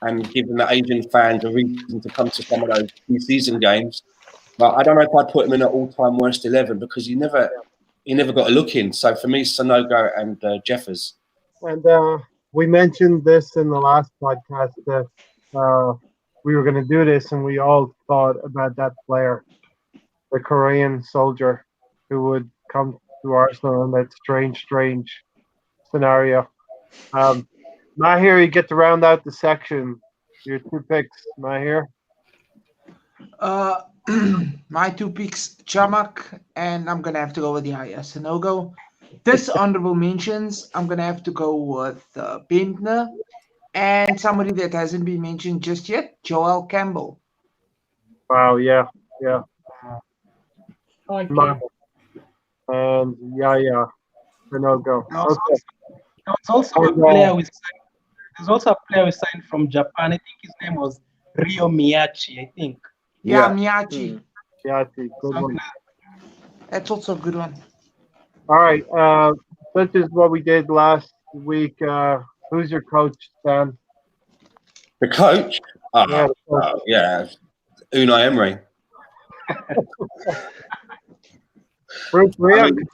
and giving the Asian fans a reason to come to some of those pre-season games. But I don't know if I'd put him in an all-time worst 11 because he never got a look in. So for me, Sanogo and Jeffers. And we mentioned this in the last podcast that we were going to do this, and we all thought about that player, the Korean soldier who would come to Arsenal in that strange scenario. Mahir, you get to round out the section. Your two picks, Mahir. My two picks, Chamak, and I'm gonna have to go with Yaya Sanogo. This honorable mentions, I'm gonna have to go with Bentner, and somebody that hasn't been mentioned just yet, Joel Campbell. Wow, yeah. Like And Yaya Sanogo. Okay. It's also a player with there's also a player we signed from Japan. I think his name was Ryo Miyachi, I think. Yeah, Yeah. Miyachi. Yeah, good one. That's also a good one. All right. Such as what we did last week. Who's your coach, Stan? The coach? Yeah, the coach. Yeah. Unai Emery. Bruce I Rea. mean,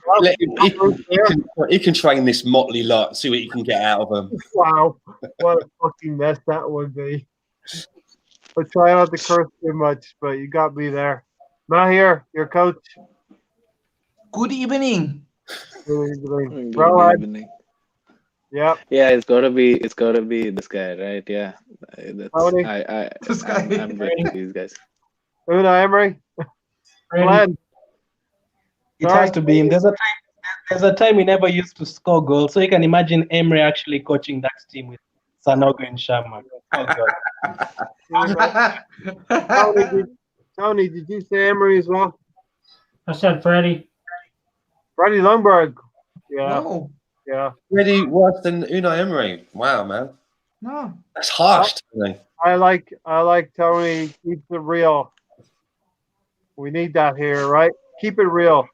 he can train this motley lot, see what he can get out of them. Wow, what a fucking mess that would be. I try not to curse too much, but you got me there. Mahir, your coach. Good evening. Good Rowan. evening. Yep. Yeah, it's gotta be this guy, right? Yeah. Tony. This guy. I'm with these guys. Unai Emery. Glenn. It Sorry. has to be him. There's a time we never used to score goals, so you can imagine Emery actually coaching that team with Sanogo and Sharma. Oh God. Tony, did you say Emery as well? I said Freddie. Freddie Lundberg. Yeah. No. Yeah. Really worse than Unai Emery. Wow, man. No. That's harsh, Tony. I like Tony. Keep it real. We need that here, right? Keep it real.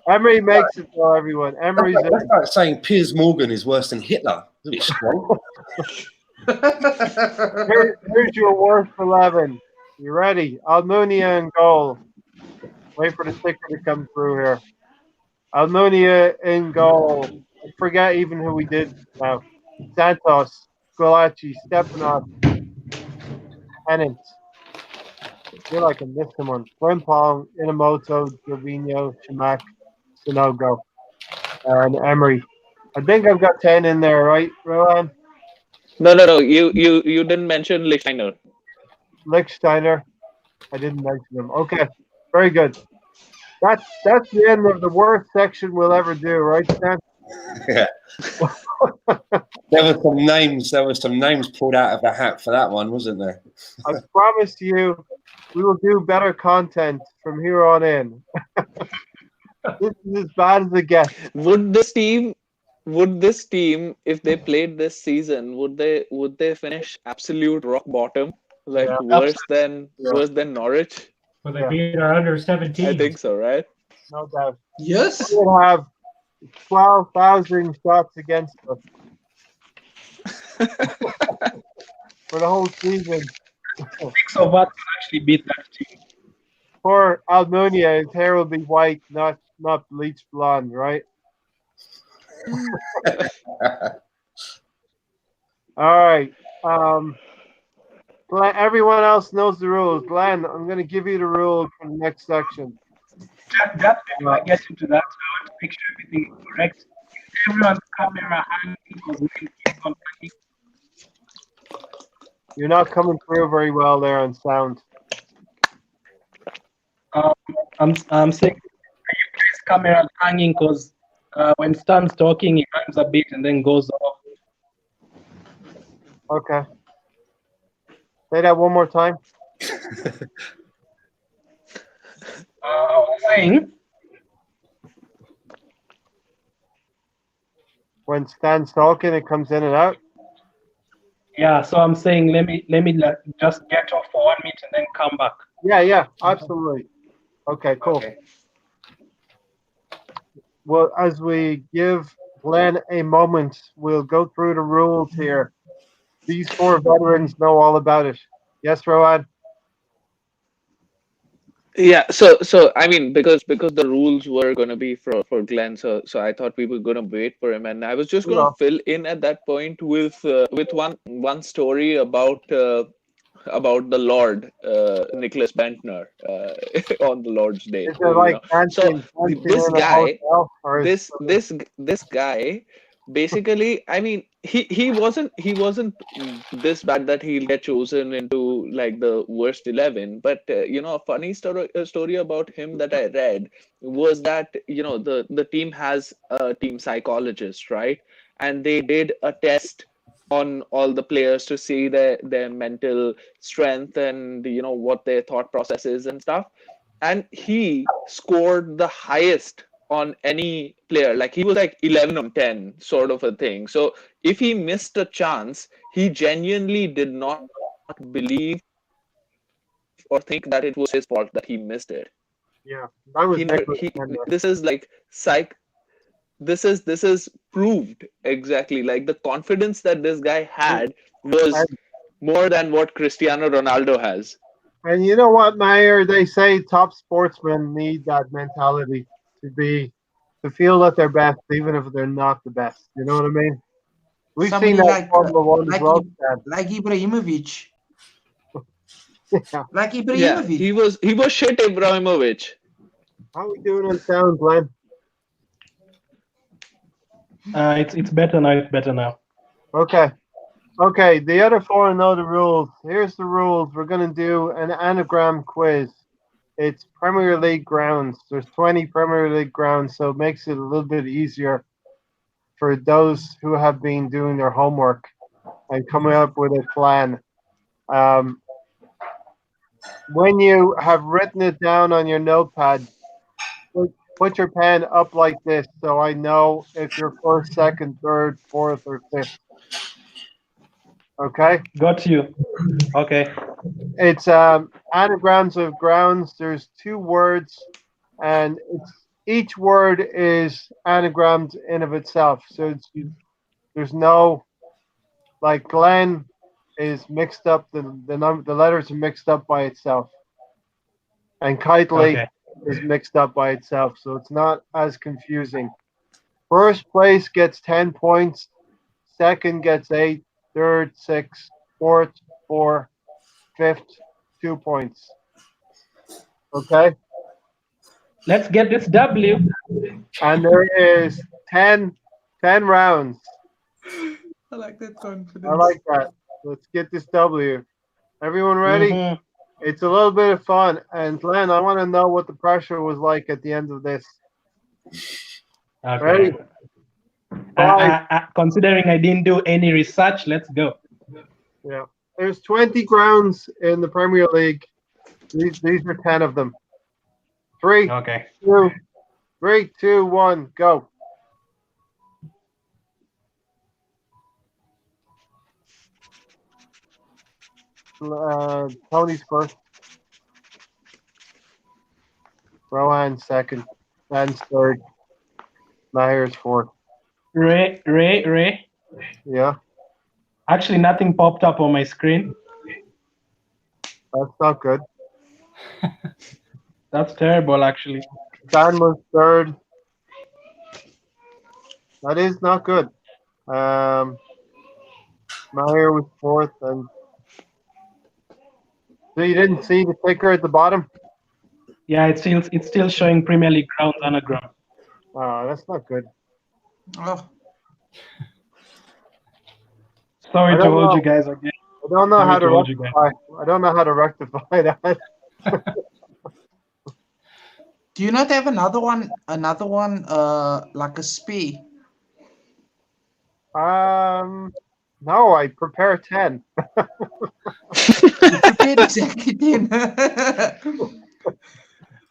Emery makes it for everyone. Emery's That's like saying Piers Morgan is worse than Hitler. That's a bit strong. Here's your worst 11. You ready? Almunia in goal. Wait for the sticker to come through here. Almunia in goal. I forget even who we did now. Santos, Squillace, Stepanov, Pennant. I feel like I missed someone. Frimpong, Inamoto, Gervinho, Shimak, Sonogo, and Emery. I think I've got 10 in there, right, Rowan? No. You didn't mention Lichtsteiner. Lichtsteiner. I didn't mention him. Okay, very good. That's the end of the worst section we'll ever do, right, Stan? Yeah. There were some names pulled out of the hat for that one, wasn't there? I promise you, we will do better content from here on in. This is as bad as it gets. Would this team, if they played this season, would they finish absolute rock bottom, like Yeah. worse than Norwich? Will they beat our under 17? I think so, right? No doubt. Yes. We will have 12,000 shots against us for the whole season. 6 of us can actually beat that team. Poor Almunia, his hair will be white, not bleached blonde, right? All right. Glenn, everyone else knows the rules. Glenn, I'm going to give you the rules for the next section. Just before I get into that, I want to make sure everything is correct. Everyone's camera hanging because we can keep on hanging. You're not coming through very well there on sound. I'm saying you guys camera hanging because when Stan's talking, he hangs a bit and then goes off. Okay. Say that one more time. I was saying, When Stan's talking, it comes in and out. yeah. So I'm saying, let me just get off for 1 minute and then come back. Yeah, absolutely. Okay, cool. Okay. Well, as we give Glenn a moment, we'll go through the rules here. These 4 veterans know all about it. Yes, Rowan? Yeah, so I mean, because the rules were gonna be for Glenn, so I thought we were gonna wait for him, and I was just gonna fill in at that point with one story about the Lord, Nicholas Bentner, on the Lord's Day. Is it like So this guy, this this guy, basically, I mean, he wasn't this bad that he'll get chosen into like the worst 11. But a funny story about him that I read was that the team has a team psychologist, right? And they did a test on all the players to see their mental strength and what their thought process is and stuff. And he scored the highest on any player. Like he was like 11 on 10 sort of a thing. So if he missed a chance, he genuinely did not believe or think that it was his fault that he missed it. Yeah, that was Nicholas. This is like this is proved exactly. Like the confidence that this guy had was more than what Cristiano Ronaldo has. And you know what, Mayer? They say top sportsmen need that mentality to feel that they're best, even if they're not the best. You know what I mean? We've Somebody seen that in Formula One as well. Like Ibrahimovic. Yeah. Like Ibrahimovic. Yeah, he was shit, Ibrahimovic. How are we doing on sound, Glenn? It's better now. It's better now. Okay. Okay, the other four know the rules. Here's the rules. We're going to do an anagram quiz. It's Premier League grounds. There's 20 Premier League grounds, so it makes it a little bit easier for those who have been doing their homework and coming up with a plan. When you have written it down on your notepad, put your pen up like this so I know if you're first, second, third, fourth, or fifth. Okay? Got you. Okay. It's anagrams of grounds. There's 2 words, and each word is anagrammed in of itself. So there's no, like Glenn is mixed up. The letters are mixed up by itself, and Kitely is mixed up by itself. So it's not as confusing. First place gets 10 points. Second gets 8. Third 6. Fourth 4. Fifth 2 points. Okay. Let's get this W. And there is 10 rounds. I like that confidence. I like that. Let's get this W. Everyone ready? Mm-hmm. It's a little bit of fun. And Glenn, I want to know what the pressure was like at the end of this. Okay. Ready? Considering I didn't do any research, let's go. Yeah. There's 20 grounds in the Premier League. These are 10 of them. 3, Okay. 2, 3, 2, 1, go. Tony's first. Rohan second. Dan's third. Mahir's fourth. Ray. Yeah. Actually, nothing popped up on my screen. That's not good. That's terrible, actually. Dan was third. That is not good. Mahir was fourth, and so you didn't see the ticker at the bottom? Yeah, it's still showing Premier League grounds anagram. Oh, that's not good. Oh. Sorry to hold you guys again. I don't know how to rectify. I don't know how to rectify that. Do you not have another one? Like a spare? No, I prepare 10. Prepared exactly 10.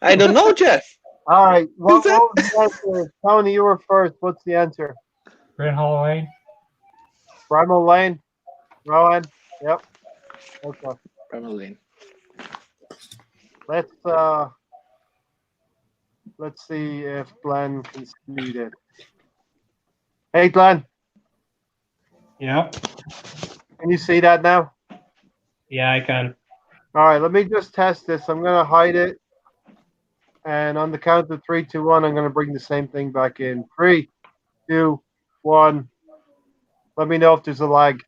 I don't know, Jeff. All right. What was the answer? Tony, you were first. What's the answer? Brenhall Lane. Bramall Lane. Rowan. Yep. Okay. Bramall Lane. Let's see if Glenn can speed it. Hey, Glenn. Yeah. Can you see that now? Yeah, I can. All right. Let me just test this. I'm gonna hide it, and on the count of 3, 2, 1, I'm gonna bring the same thing back in. 3, 2, 1. Let me know if there's a lag.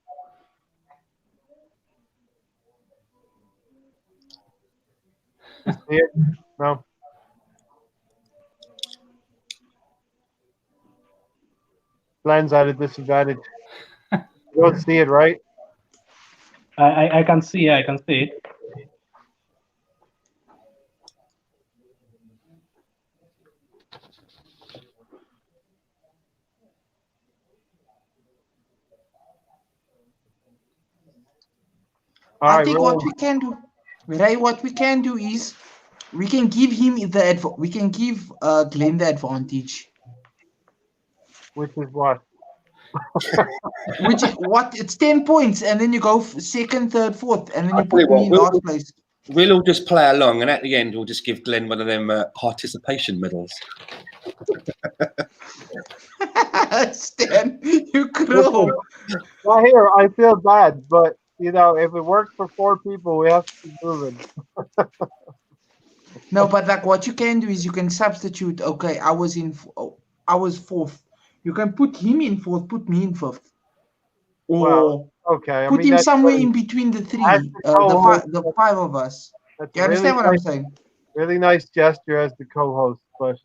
You see it? No. Glenn's at a disadvantage. You don't see it, right? I can see. Yeah, I can see it. I think what we can do, Ray, what we can do is We can give him we can give Glenn the advantage. Which is what? Which what? It's 10 points, and then you go second, third, fourth, and then you I'll tell you put me in what, last place. We'll all just play along, and at the end, we'll just give Glenn one of them participation medals. Stan, you cruel. Well, here I feel bad, but you know, if it works for 4 people, we have to keep moving. No, but like what you can do is you can substitute. Okay, I was fourth. You can put him in fourth, put me in fifth, or Well, okay. I put mean, him that's somewhere really, in between the as three, the co-host, the 5 of us. that's You a really understand what I'm nice, saying? really nice gesture as the co-host, but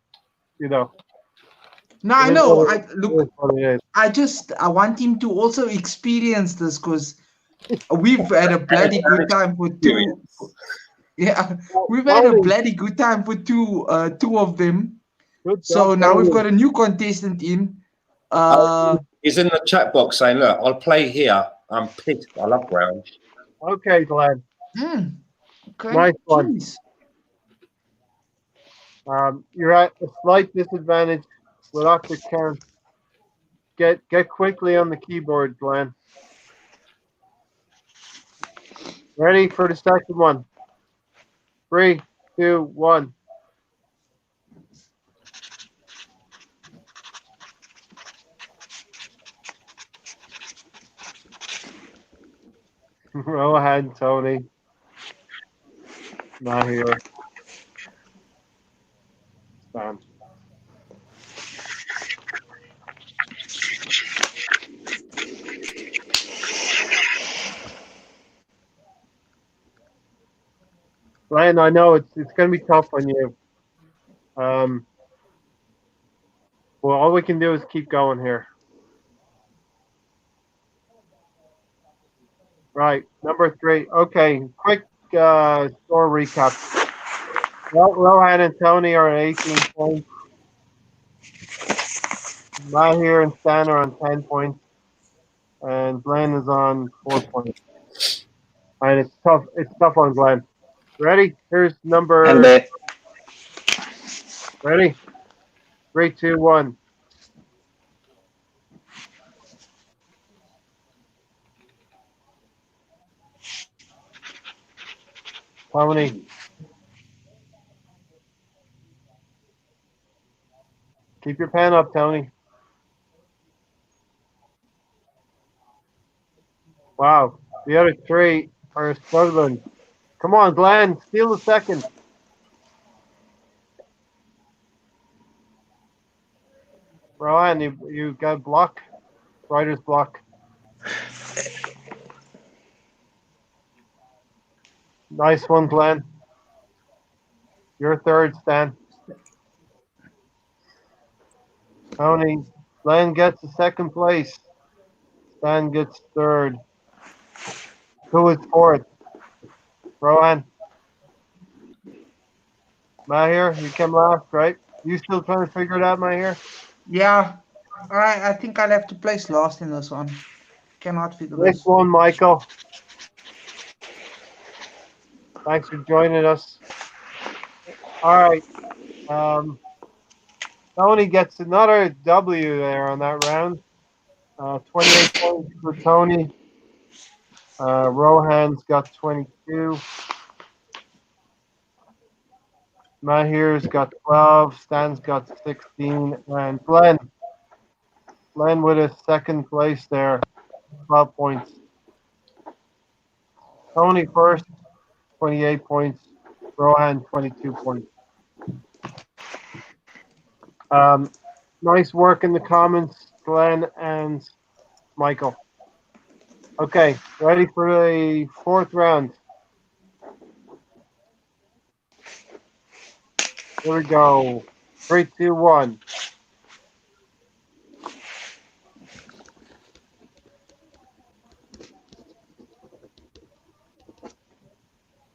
you know, No, it I is know. what it, I it look. is what it is. I want him to also experience this because we've had a bloody good time for two. Yeah, we've had a Tony, bloody good time for two of them. good So job, now we've Tony. got a new contestant in. He's in the chat box saying, "Look, I'll play here. I'm pissed. I love Brown." Okay, Glenn. Okay. Nice one. Jeez. You're at a slight disadvantage without the count. Get quickly on the keyboard, Glenn. Ready for the second one. 3, 2, 1. Go ahead, Tony. Not here. Stand. Ryan, I know it's going to be tough on you. Well, all we can do is keep going here. Right, number 3. Okay, quick score recap. Well, Rohan and Tony are at 18 points. Mahir and Stan are on 10 points. And Glenn is on 4 points. And it's tough. It's tough on Glenn. Ready? Here's number. And they, Ready? 3, 2, 1. Tony. Keep your pen up, Tony. Wow. The other 3 are struggling. Come on, Glenn. Steal the second. Rohan, you got block. Writer's block. Nice one, Glenn. You're third, Stan. Tony. Glenn gets the second place. Stan gets third. Who is fourth? Rohan. Mahir, you came last, right? You still trying to figure it out, Mahir? Yeah. I think I'll have to place last in this one. Cannot figure Next this. one, Michael. Thanks for joining us. All right. Tony gets another W there on that round. 28 points for Tony. Rohan's got 22. Mahir's got 12. Stan's got 16. And Glenn with a second place there, 12 points. Tony first, 28 points. Rohan, 22 points. Nice work in the comments, Glenn and Michael. Okay, ready for the fourth round. Here we go. 3, 2, 1.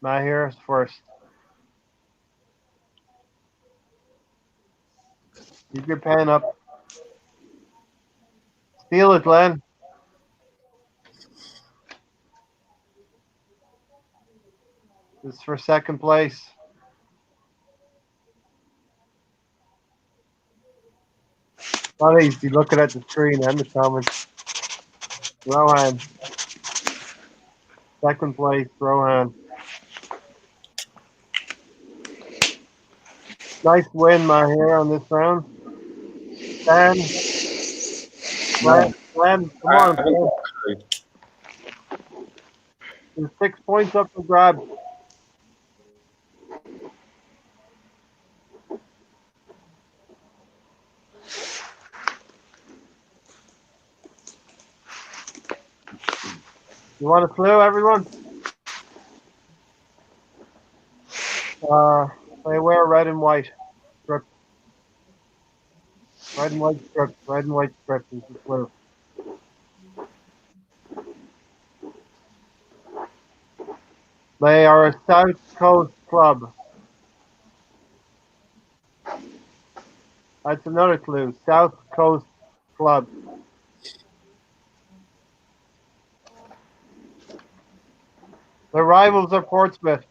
Mahir is first. Keep your pen up. Steal it, Glenn. This is for second place. Not easy looking at the screen and the comments. Rohan. Second place, Rohan. Nice win, Mahir, on this round. Dan. Glenn, come on, Glenn. There's 6 points up for grabs. You want a clue, everyone? They wear red and white strips. Red and white strips. Red and white strips is the clue. They are a South Coast club. That's another clue. South Coast club. Their rivals are Portsmouth.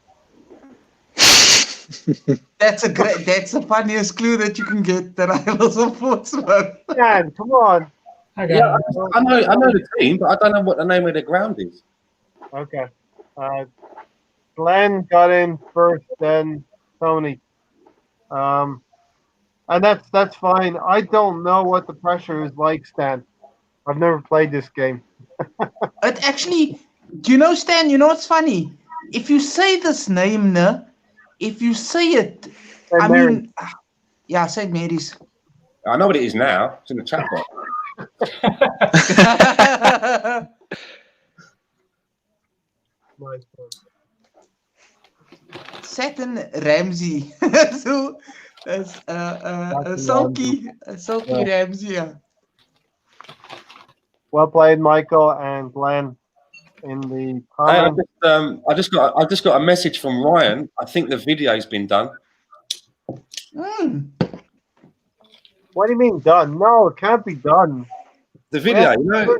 That's the funniest clue that you can get. The rivals of Portsmouth. Dan, come on. I Yeah, got it. I know the team, but I don't know what the name of the ground is. Okay. Glenn got in first, then Tony. And that's fine. I don't know what the pressure is like, Stan. I've never played this game. It actually, do you know, Stan? You know what's funny? If you say this name, if you say it, St. I Mary's. mean, yeah, St. Mary's. I know what it is now. It's in the chat box. Saturn Ramsey. So that's Sulky Ramsey. Yeah. Well played, Michael and Glenn. In the comments. I just got a message from Ryan. I think the video's been done. What do you mean done? No, it can't be done. The video, you know.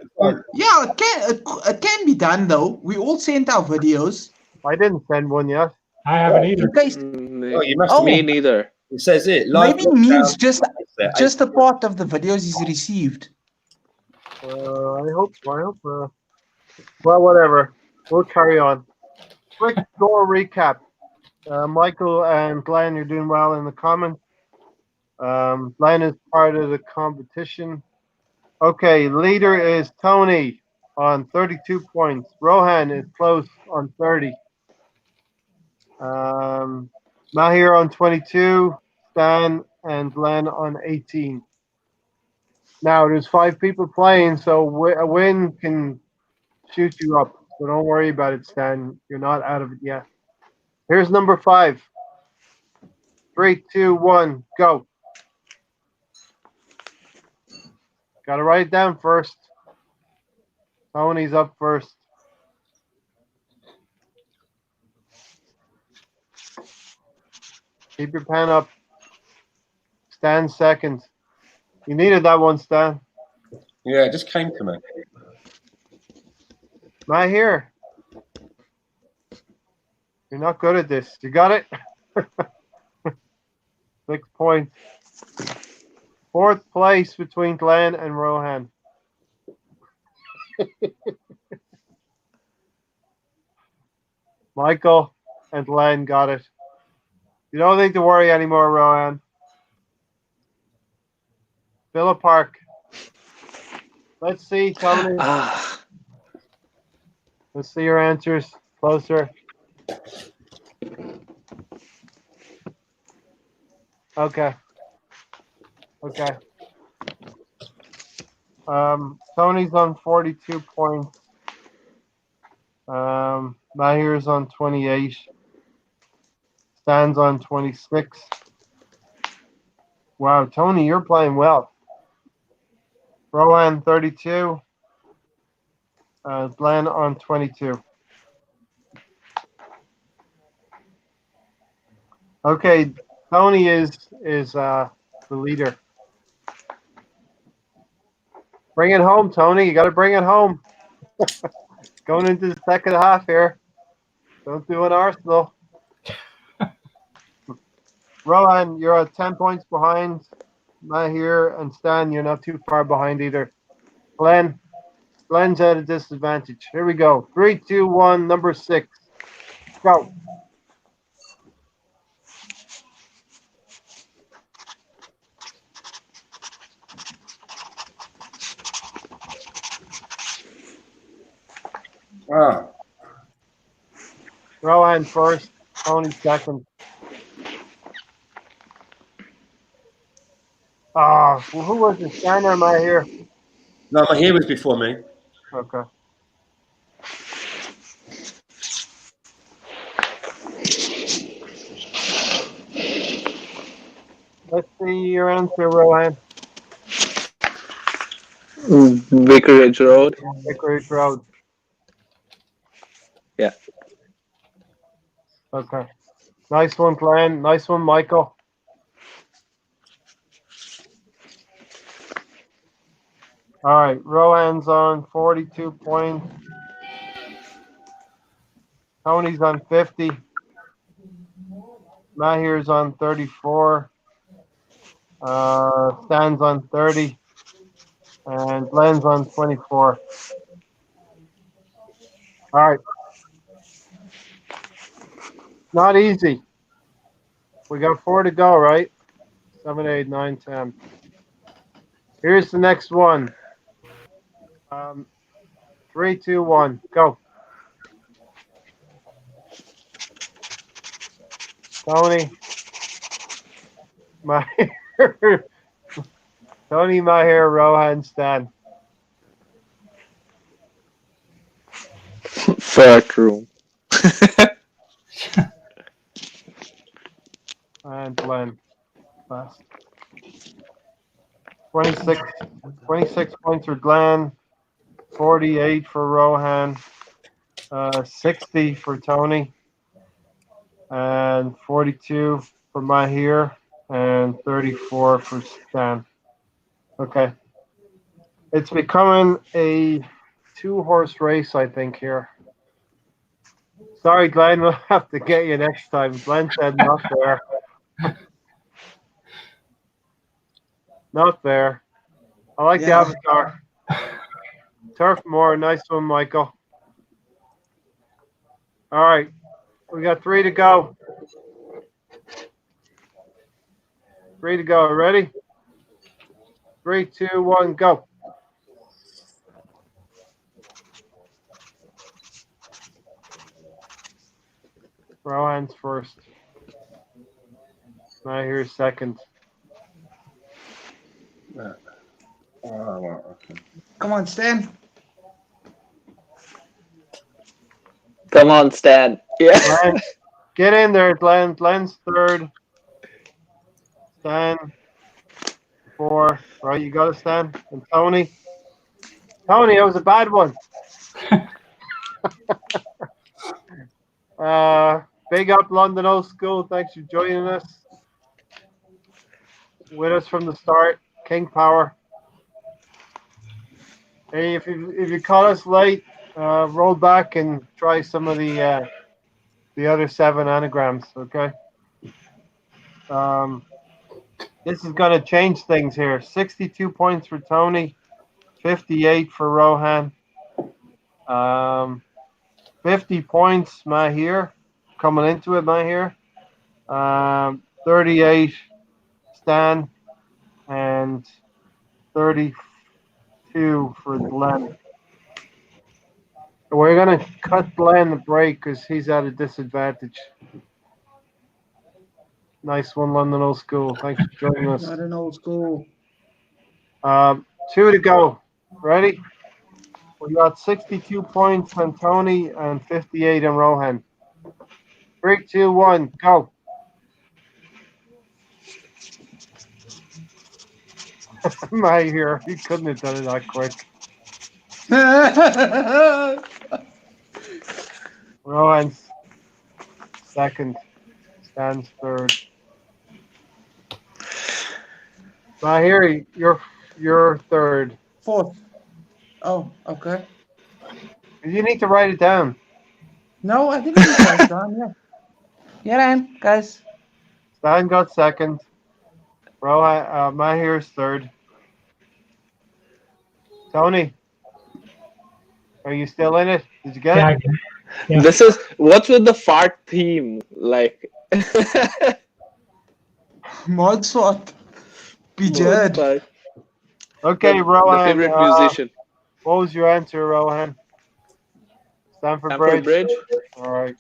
Yeah, it can be done though. We all sent our videos. I didn't send one yet. I haven't either. In case, Oh, you must Me neither. It says it. Live maybe means just lockdown. a part of the videos is received. I hope. Well, whatever. We'll carry on. Quick score recap. Michael and Glenn, you're doing well in the comments. Glenn is part of the competition. Okay, leader is Tony on 32 points. Rohan is close on 30. Mahir on 22. Stan and Glenn on 18. Now, there's 5 people playing, so a win can shoot you up. So don't worry about it, Stan. You're not out of it yet. Here's number 5. 3, 2, 1, go. Got to write it down first. Tony's up first. Keep your pen up. Stan second. You needed that one, Stan. Yeah, it just came to me. Not here. You're not good at this. You got it? 6 points. 4th place between Glenn and Rohan. Michael and Glenn got it. You don't need to worry anymore, Rohan. Villa Park. Let's see, Tony. Let's see your answers closer. Okay. Tony's on 42 points. Mahir's on 28. Stan's on 26. Wow, Tony, you're playing well. Rohan 32. Glenn on 22. Okay, Tony is the leader. Bring it home, Tony. You got to bring it home. Going into the second half here. Don't do an Arsenal. Rohan, you're at 10 points behind Mahir, and Stan, you're not too far behind either. Glenn's at a disadvantage. Here we go. 3, 2, 1, number 6. Go. Ah, Rohan first, Tony second. Well, who was the Stan or Mahir? no, my here was before me. Okay. Let's see your answer, Rohan. Vicarage Road. Vicarage Road. Yeah. Okay. Nice one, Glenn. Nice one, Michael. All right. Rohan's on 42 points. Tony's on 50. Mahir's on 34. Stan's on 30. And Glenn's on 24. All right. Not easy. We got 4 to go, right? 7, 8, 9, 10. Here's the next one. 3, 2, 1, go. Tony. Mahir. Tony, Mahir, Rohan, Stan. Fact room. And Glenn. Last. 26 points for Glenn. 48 for Rohan. 60 for Tony. And 42 for Mahir. And 34 for Stan. Okay. It's becoming a 2-horse race, I think, here. Sorry, Glenn, we'll have to get you next time. Glenn said not fair. Not fair. I like the avatar. Turf more. Nice one, Michael. All right. We got 3 to go. 3 to go. Ready? 3, 2, 1, go. Rohan's first. Mahir's second. Come on, Stan. Come on, Stan. Yeah. Glenn, get in there, Glenn. Glenn's third. Stan, 4. Right, you got it, Stan. And Tony. Tony, that was a bad one. Big up London Old School. Thanks for joining us. With us from the start, King Power. Hey, if you caught us late, roll back and try some of the other 7 anagrams. Okay. This is gonna change things here. 62 points for Tony, 58 for Rohan. 50 points, Mahir, coming into it, Mahir. 38, Stan, and 32 for Glenn. We're going to cut Glenn a break because he's at a disadvantage. Nice one, London Old School. Thanks for joining us. London Old School. 2 to go. Ready? We got 62 points on Tony and 58 on Rohan. 3, 2, 1, go. Mahir, you couldn't have done it that quick. Rohan's second. Stan's third. Mahir, you're third. 4th. Oh, okay. You need to write it down. No, I think it's done. Yeah. Yeah, man, guys. Stan got second. Rohan, Mahir's third. Tony, are you still in it? Did you get it? Yeah. This is what's with the fart theme, like. Modswat. Pijad. Okay, The Rohan. favorite musician. What was your answer, Rohan? Stamford Bridge. All right.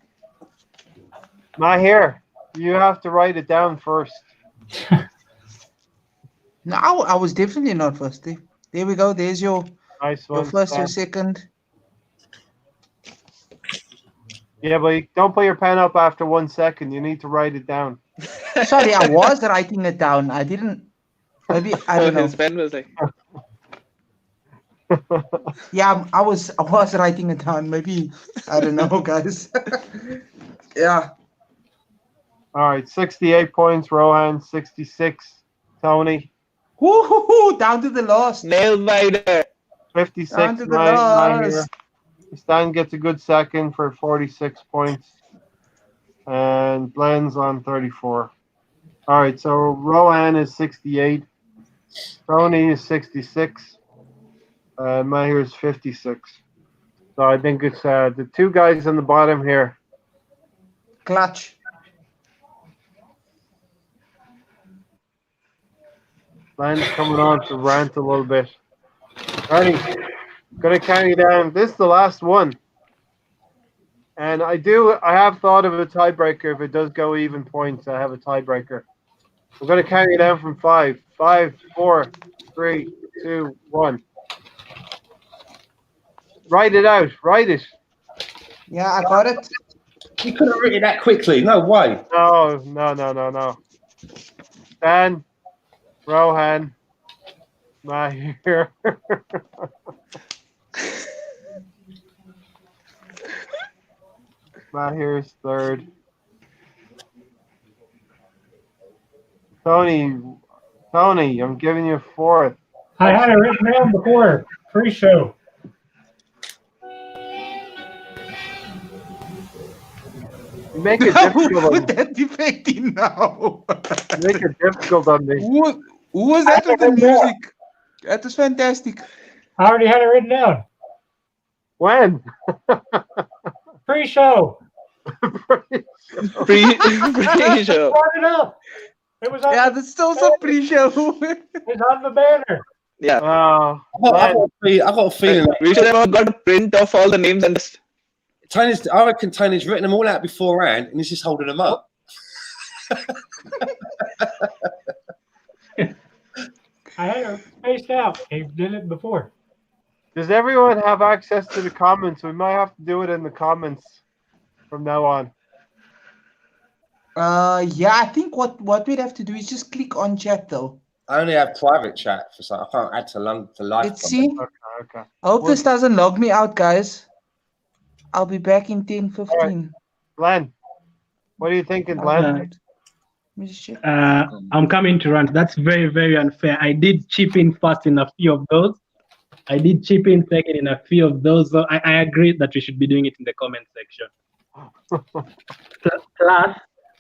Mahir, you have to write it down first. No, I was definitely not first. There we go. There's your Nice your one. first, Stan. your second. Yeah, but don't put your pen up after 1 second. You need to write it down. Sorry, I was writing it down. I didn't. Maybe I don't know. His pen was like. Yeah, I was writing it down. Maybe I don't know, guys. Yeah. All right, 68 points, Rohan. 66, Tony. Woo-hoo-hoo, down to the last. Nail biter. 56, Down to the Mahir. last. Stan gets a good second for 46 points. And Blends on 34. All right, so Rohan is 68. Tony is 66. Mahir is 56. So I think it's the two guys on the bottom here. Clutch. Blends coming on to rant a little bit. Alrighty, gonna count you down. This is the last one. And I have thought of a tiebreaker. If it does go even points, I have a tiebreaker. I'm going to count you down from 5. 5, 4, 3, 2, 1. Write it out. Write it. Yeah, I got it. You could have written it that quickly. No way. No. Dan, Rohan, Mahir. Mahir's third. Tony, I'm giving you fourth. I had it written down before pre-show. You make it difficult on Put me. that effect in now. You make it difficult on me. Who was that with the music? That was fantastic. I already had it written down. When? Pre-show. Pre-show. Brought it up. It was on, Yeah, there's still some pre-show. it was on the banner. Yeah. I got a feeling. We should have got a print of all the names and. I reckon Tony's written them all out beforehand, and he's just holding them up. I had it spaced out. He did it before. Does everyone have access to the comments? We might have to do it in the comments from now on. Yeah, I think what we'd have to do is just click on chat though. I only have private chat for something. I can't add to live. Let's see. Okay. I hope this doesn't log me out, guys. I'll be back in 10:15. Glenn, what are you thinking, Glenn? Let me just check. I'm coming to rant. That's very, very unfair. I did chip in first in a few of those. I did chip in second in a few of those. So I agree that we should be doing it in the comment section.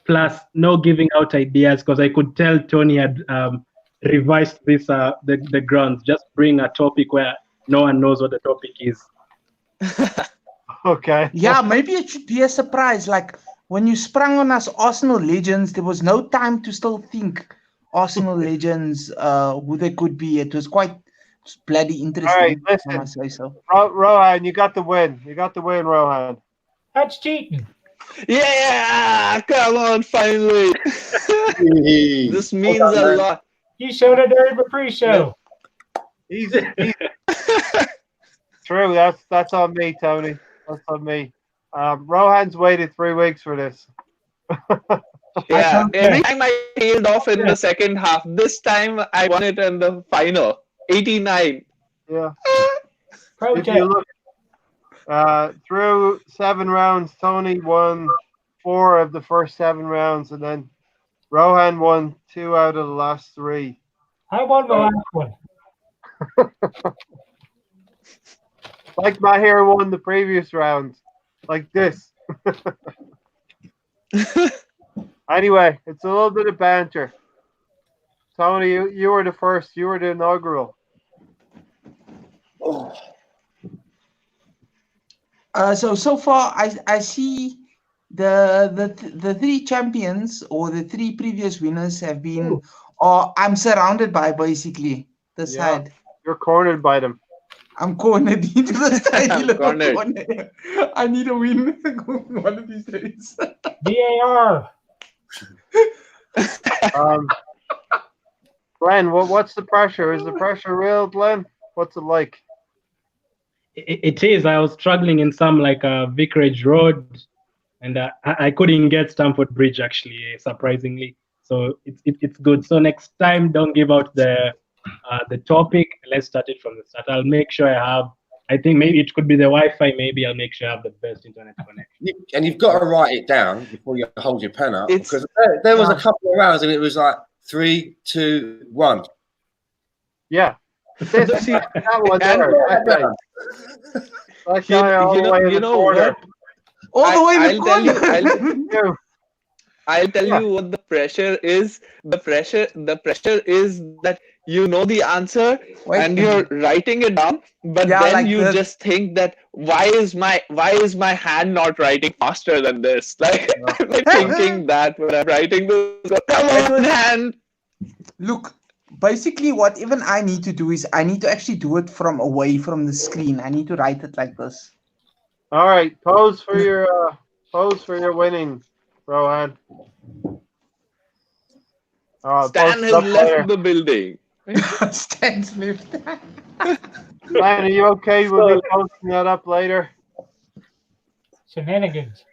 Plus, no giving out ideas, because I could tell Tony had revised this the grounds. Just bring a topic where no one knows what the topic is. Okay. Yeah, maybe it should be a surprise. Like when you sprung on us Arsenal legends, there was no time to still think Arsenal legends, who they could be. It was quite bloody interesting. All right, listen. I must say so. Rohan, you got the win. Rohan. That's cheating. Yeah, come on, finally. This means a lot. You showed it during the pre-show. He's true. That's on me, Tony. That's on me. Rohan's waited 3 weeks for this. Yeah, every time I tailed off in the second half. This time I won it in the final. 89. Yeah. If you look through 7 rounds, Tony won 4 of the first 7 rounds, and then Rohan won 2 out of the last 3. I won the last one. Like my hair won the previous round, like this. Anyway, it's a little bit of banter. Tony, you were the first. You were the inaugural. Oh, So far, I see the three champions or the three previous winners have been, or I'm surrounded by basically the side. You're cornered by them. I'm cornered into the side. I'm cornered. Corner. I need a win one of these days. VAR. Glenn, what's the pressure? Is the pressure real, Glenn? What's it like? It is. I was struggling in some like Vicarage Road, and I couldn't get Stamford Bridge actually, surprisingly. So it's good. So next time, don't give out the topic. Let's start it from the start. I'll make sure I have. I think maybe it could be the Wi-Fi. Maybe I'll make sure I have the best internet connection. and you've got to write it down before you hold your pen up, because there was a couple of rounds and it was like 3, 2, 1. Yeah. That one there. That guy all the way in the corner. All the way in the corner. I'll tell you what the pressure is. The pressure is that you know the answer and you're writing it down, but then like you just think that why is my hand not writing faster than this? Like I'm like thinking that when I'm writing this, come on, hand. Look, basically what even I need to do is I need to actually do it from away from the screen. I need to write it like this. All right, pose for your winning, Rohan. Stan has left the building. Stan's left. Man, are you okay with me posting that up later? Shenanigans.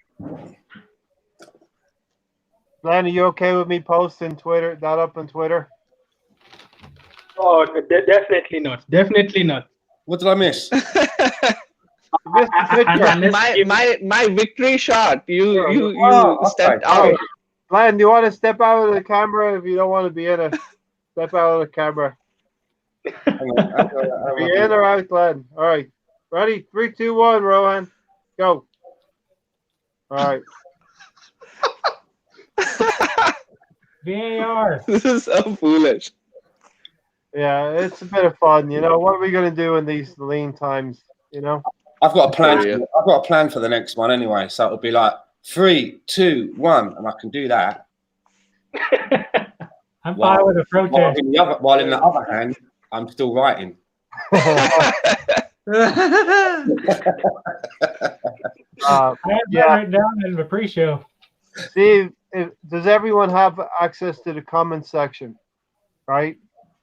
Glenn, are you okay with me posting that up on Twitter? Oh, definitely not. Definitely not. What did I miss? My victory shot. You stepped out. Glenn, do you want to step out of the camera if you don't want to be in it? Step out of the camera. Are you in or out, Glenn? All right. Ready? 3, 2, 1, Rohan. Go. All right. VAR. This is so foolish. Yeah, it's a bit of fun. You know, what are we going to do in these lean times? You know? I've got a plan. I've got a plan for the next one anyway. So it'll be like 3, 2, 1, and I can do that. I'm fine with a protest. While in the other hand, I'm still writing. I have that written down in the pre-show. Steve, does everyone have access to the comment section? Right?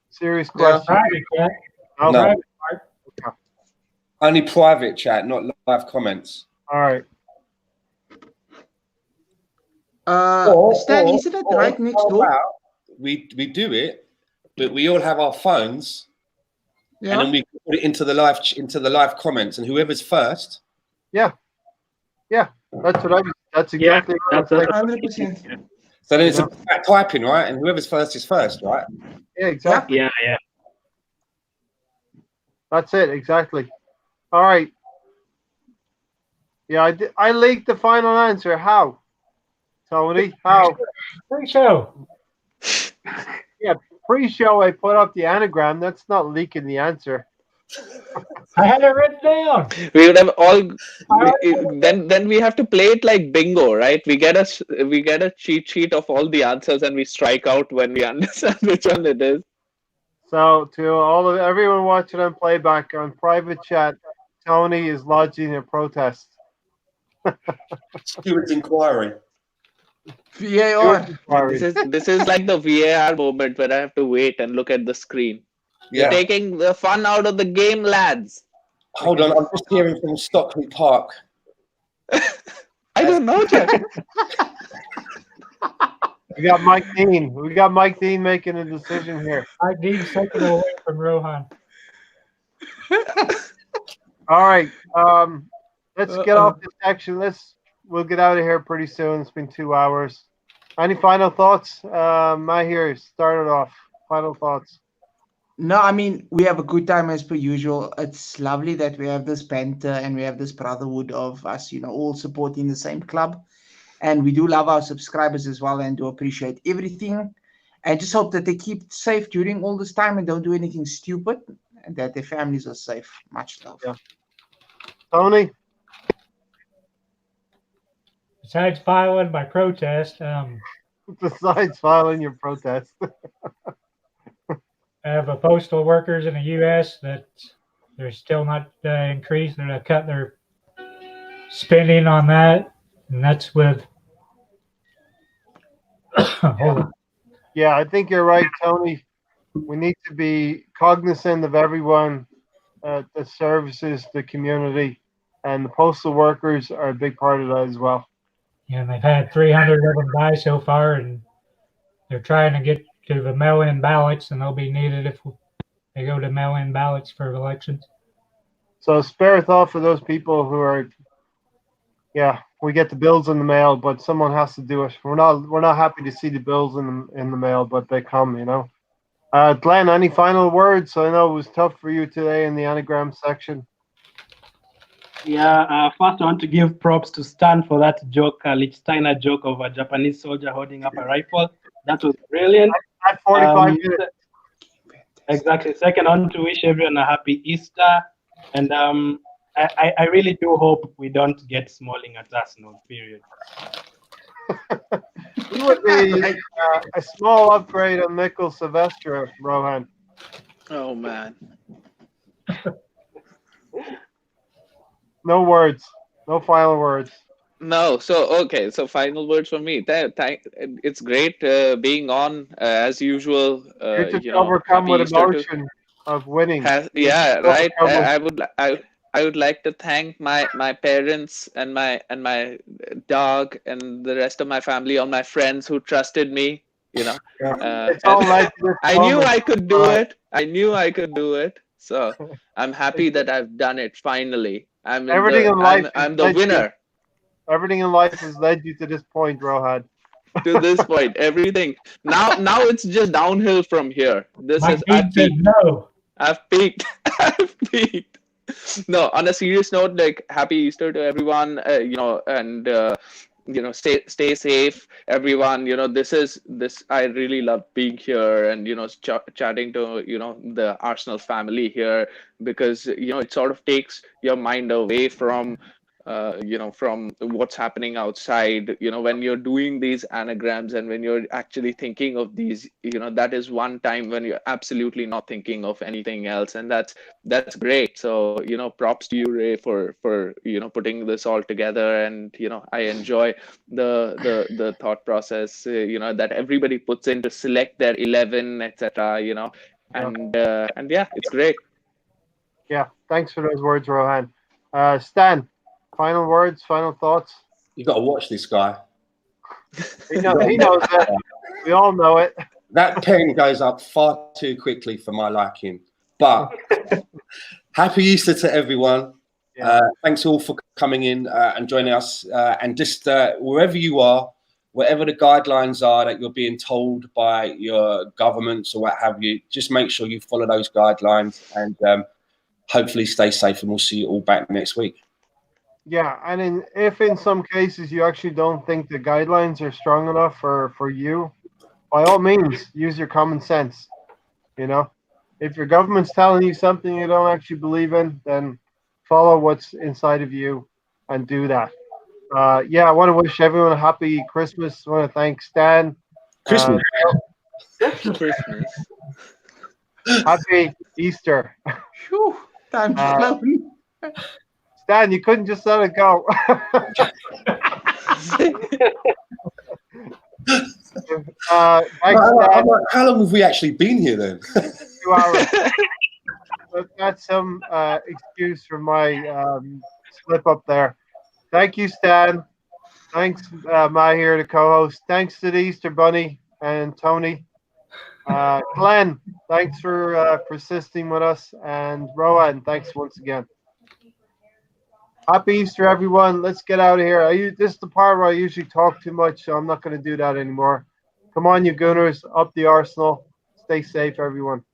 Serious question. Private chat. No. Private Okay. Only private chat, not live comments. All right. Stan, isn't it right next door? We do it, but we all have our phones, Yeah. and then we put it into the live comments, and whoever's first. Yeah. That's what that's exactly what that's 100%. So then it's about typing, right? And whoever's first is first, right? Yeah, exactly. Yeah. That's it, exactly. All right. Yeah, I leaked the final answer. How? Tony, how? Pre-show. Yeah, pre-show I put up the anagram. That's not leaking the answer. I had it written down. We would have all. Then we have to play it like bingo, right? We get a cheat sheet of all the answers, and we strike out when we understand which one it is. So to everyone watching on playback on private chat, Tony is lodging a protest. Stewart's inquiry. VAR. This is like the VAR moment where I have to wait and look at the screen. Yeah. You're taking the fun out of the game, lads. Hold on, I'm just hearing from Stockley Park. I don't know, Jack. We got Mike Dean. We got Mike Dean making a decision here. Mike Dean second away from Rohan. All right. Let's get off this section. We'll get out of here pretty soon. It's been 2 hours. Any final thoughts? Mahir, start it off. Final thoughts. No, I mean, we have a good time as per usual. It's lovely that we have this banter and we have this brotherhood of us, all supporting the same club. And we do love our subscribers as well and do appreciate everything. and just hope that they keep safe during all this time and don't do anything stupid, and that their families are safe. Much love. Yeah. Tony? Besides filing my protest, Besides filing your protest. I have a postal workers in the U.S. that they're still not increased. They're going to cut their spending on that, and that's with. Hold on. Yeah, I think you're right, Tony. We need to be cognizant of everyone that services the community, and the postal workers are a big part of that as well. And they've had 300 of them die so far, and they're trying to get to the mail-in ballots, and they'll be needed if they go to mail-in ballots for elections. So spare a thought for those people who are, we get the bills in the mail, but someone has to do it. We're not happy to see the bills in the mail, but they come, Glenn, any final words? I know it was tough for you today in the anagram section. Yeah, first I want to give props to Stan for that joke, Lichsteiner joke of a Japanese soldier holding up a rifle. That was brilliant. At 45 minutes. Exactly. Second, I want to wish everyone a happy Easter. And I really do hope we don't get Smalling at Arsenal, period. He would be a small upgrade on Mikkel Silvestre, Rohan. Oh man. No words. No final words. No, so okay. So final words from me. It's great being on as usual. You just overcome happy with Easter emotion of winning. Right. I would like to thank my parents and my dog and the rest of my family, all my friends who trusted me. It's all like this I knew moment. I could do it. I knew I could do it. So I'm happy that I've done it finally. I'm the winner. Everything in life has led you to this point, Rohan. To this point, everything. Now it's just downhill from here. I've peaked. No. I've peaked. I've peaked. No, on a serious note, like happy Easter to everyone. Stay safe, everyone. This. I really love being here and chatting to the Arsenal family here, because it sort of takes your mind away from from what's happening outside. When you're doing these anagrams and when you're actually thinking of these, that is one time when you're absolutely not thinking of anything else, and that's great. So props to you, Ray, for putting this all together. And I enjoy the thought process that everybody puts in to select their 11, etc. And yeah, it's great. Yeah, thanks for those words, Rohan. Stan, final words, final thoughts. You got to watch this guy. He knows it. We all know it. That pen goes up far too quickly for my liking. But happy Easter to everyone. Yeah. Thanks all for coming in and joining us. And just wherever you are, whatever the guidelines are that you're being told by your governments or what have you, just make sure you follow those guidelines and hopefully stay safe. And we'll see you all back next week. Yeah, and if in some cases you actually don't think the guidelines are strong enough for you, by all means, use your common sense. If your government's telling you something you don't actually believe in, then follow what's inside of you and do that. I want to wish everyone a happy Christmas. I want to thank Stan. Christmas. Christmas. Happy Easter. Whew, time flown. Stan, you couldn't just let it go. How long have we actually been here then? 2 hours. That's some excuse for my slip up there. Thank you, Stan. Thanks, Mahir, the co-host. Thanks to the Easter Bunny and Tony. Glenn, thanks for persisting with us. And Rohan, thanks once again. Happy Easter, everyone. Let's get out of here. This is the part where I usually talk too much, so I'm not going to do that anymore. Come on, you Gunners. Up the Arsenal. Stay safe, everyone.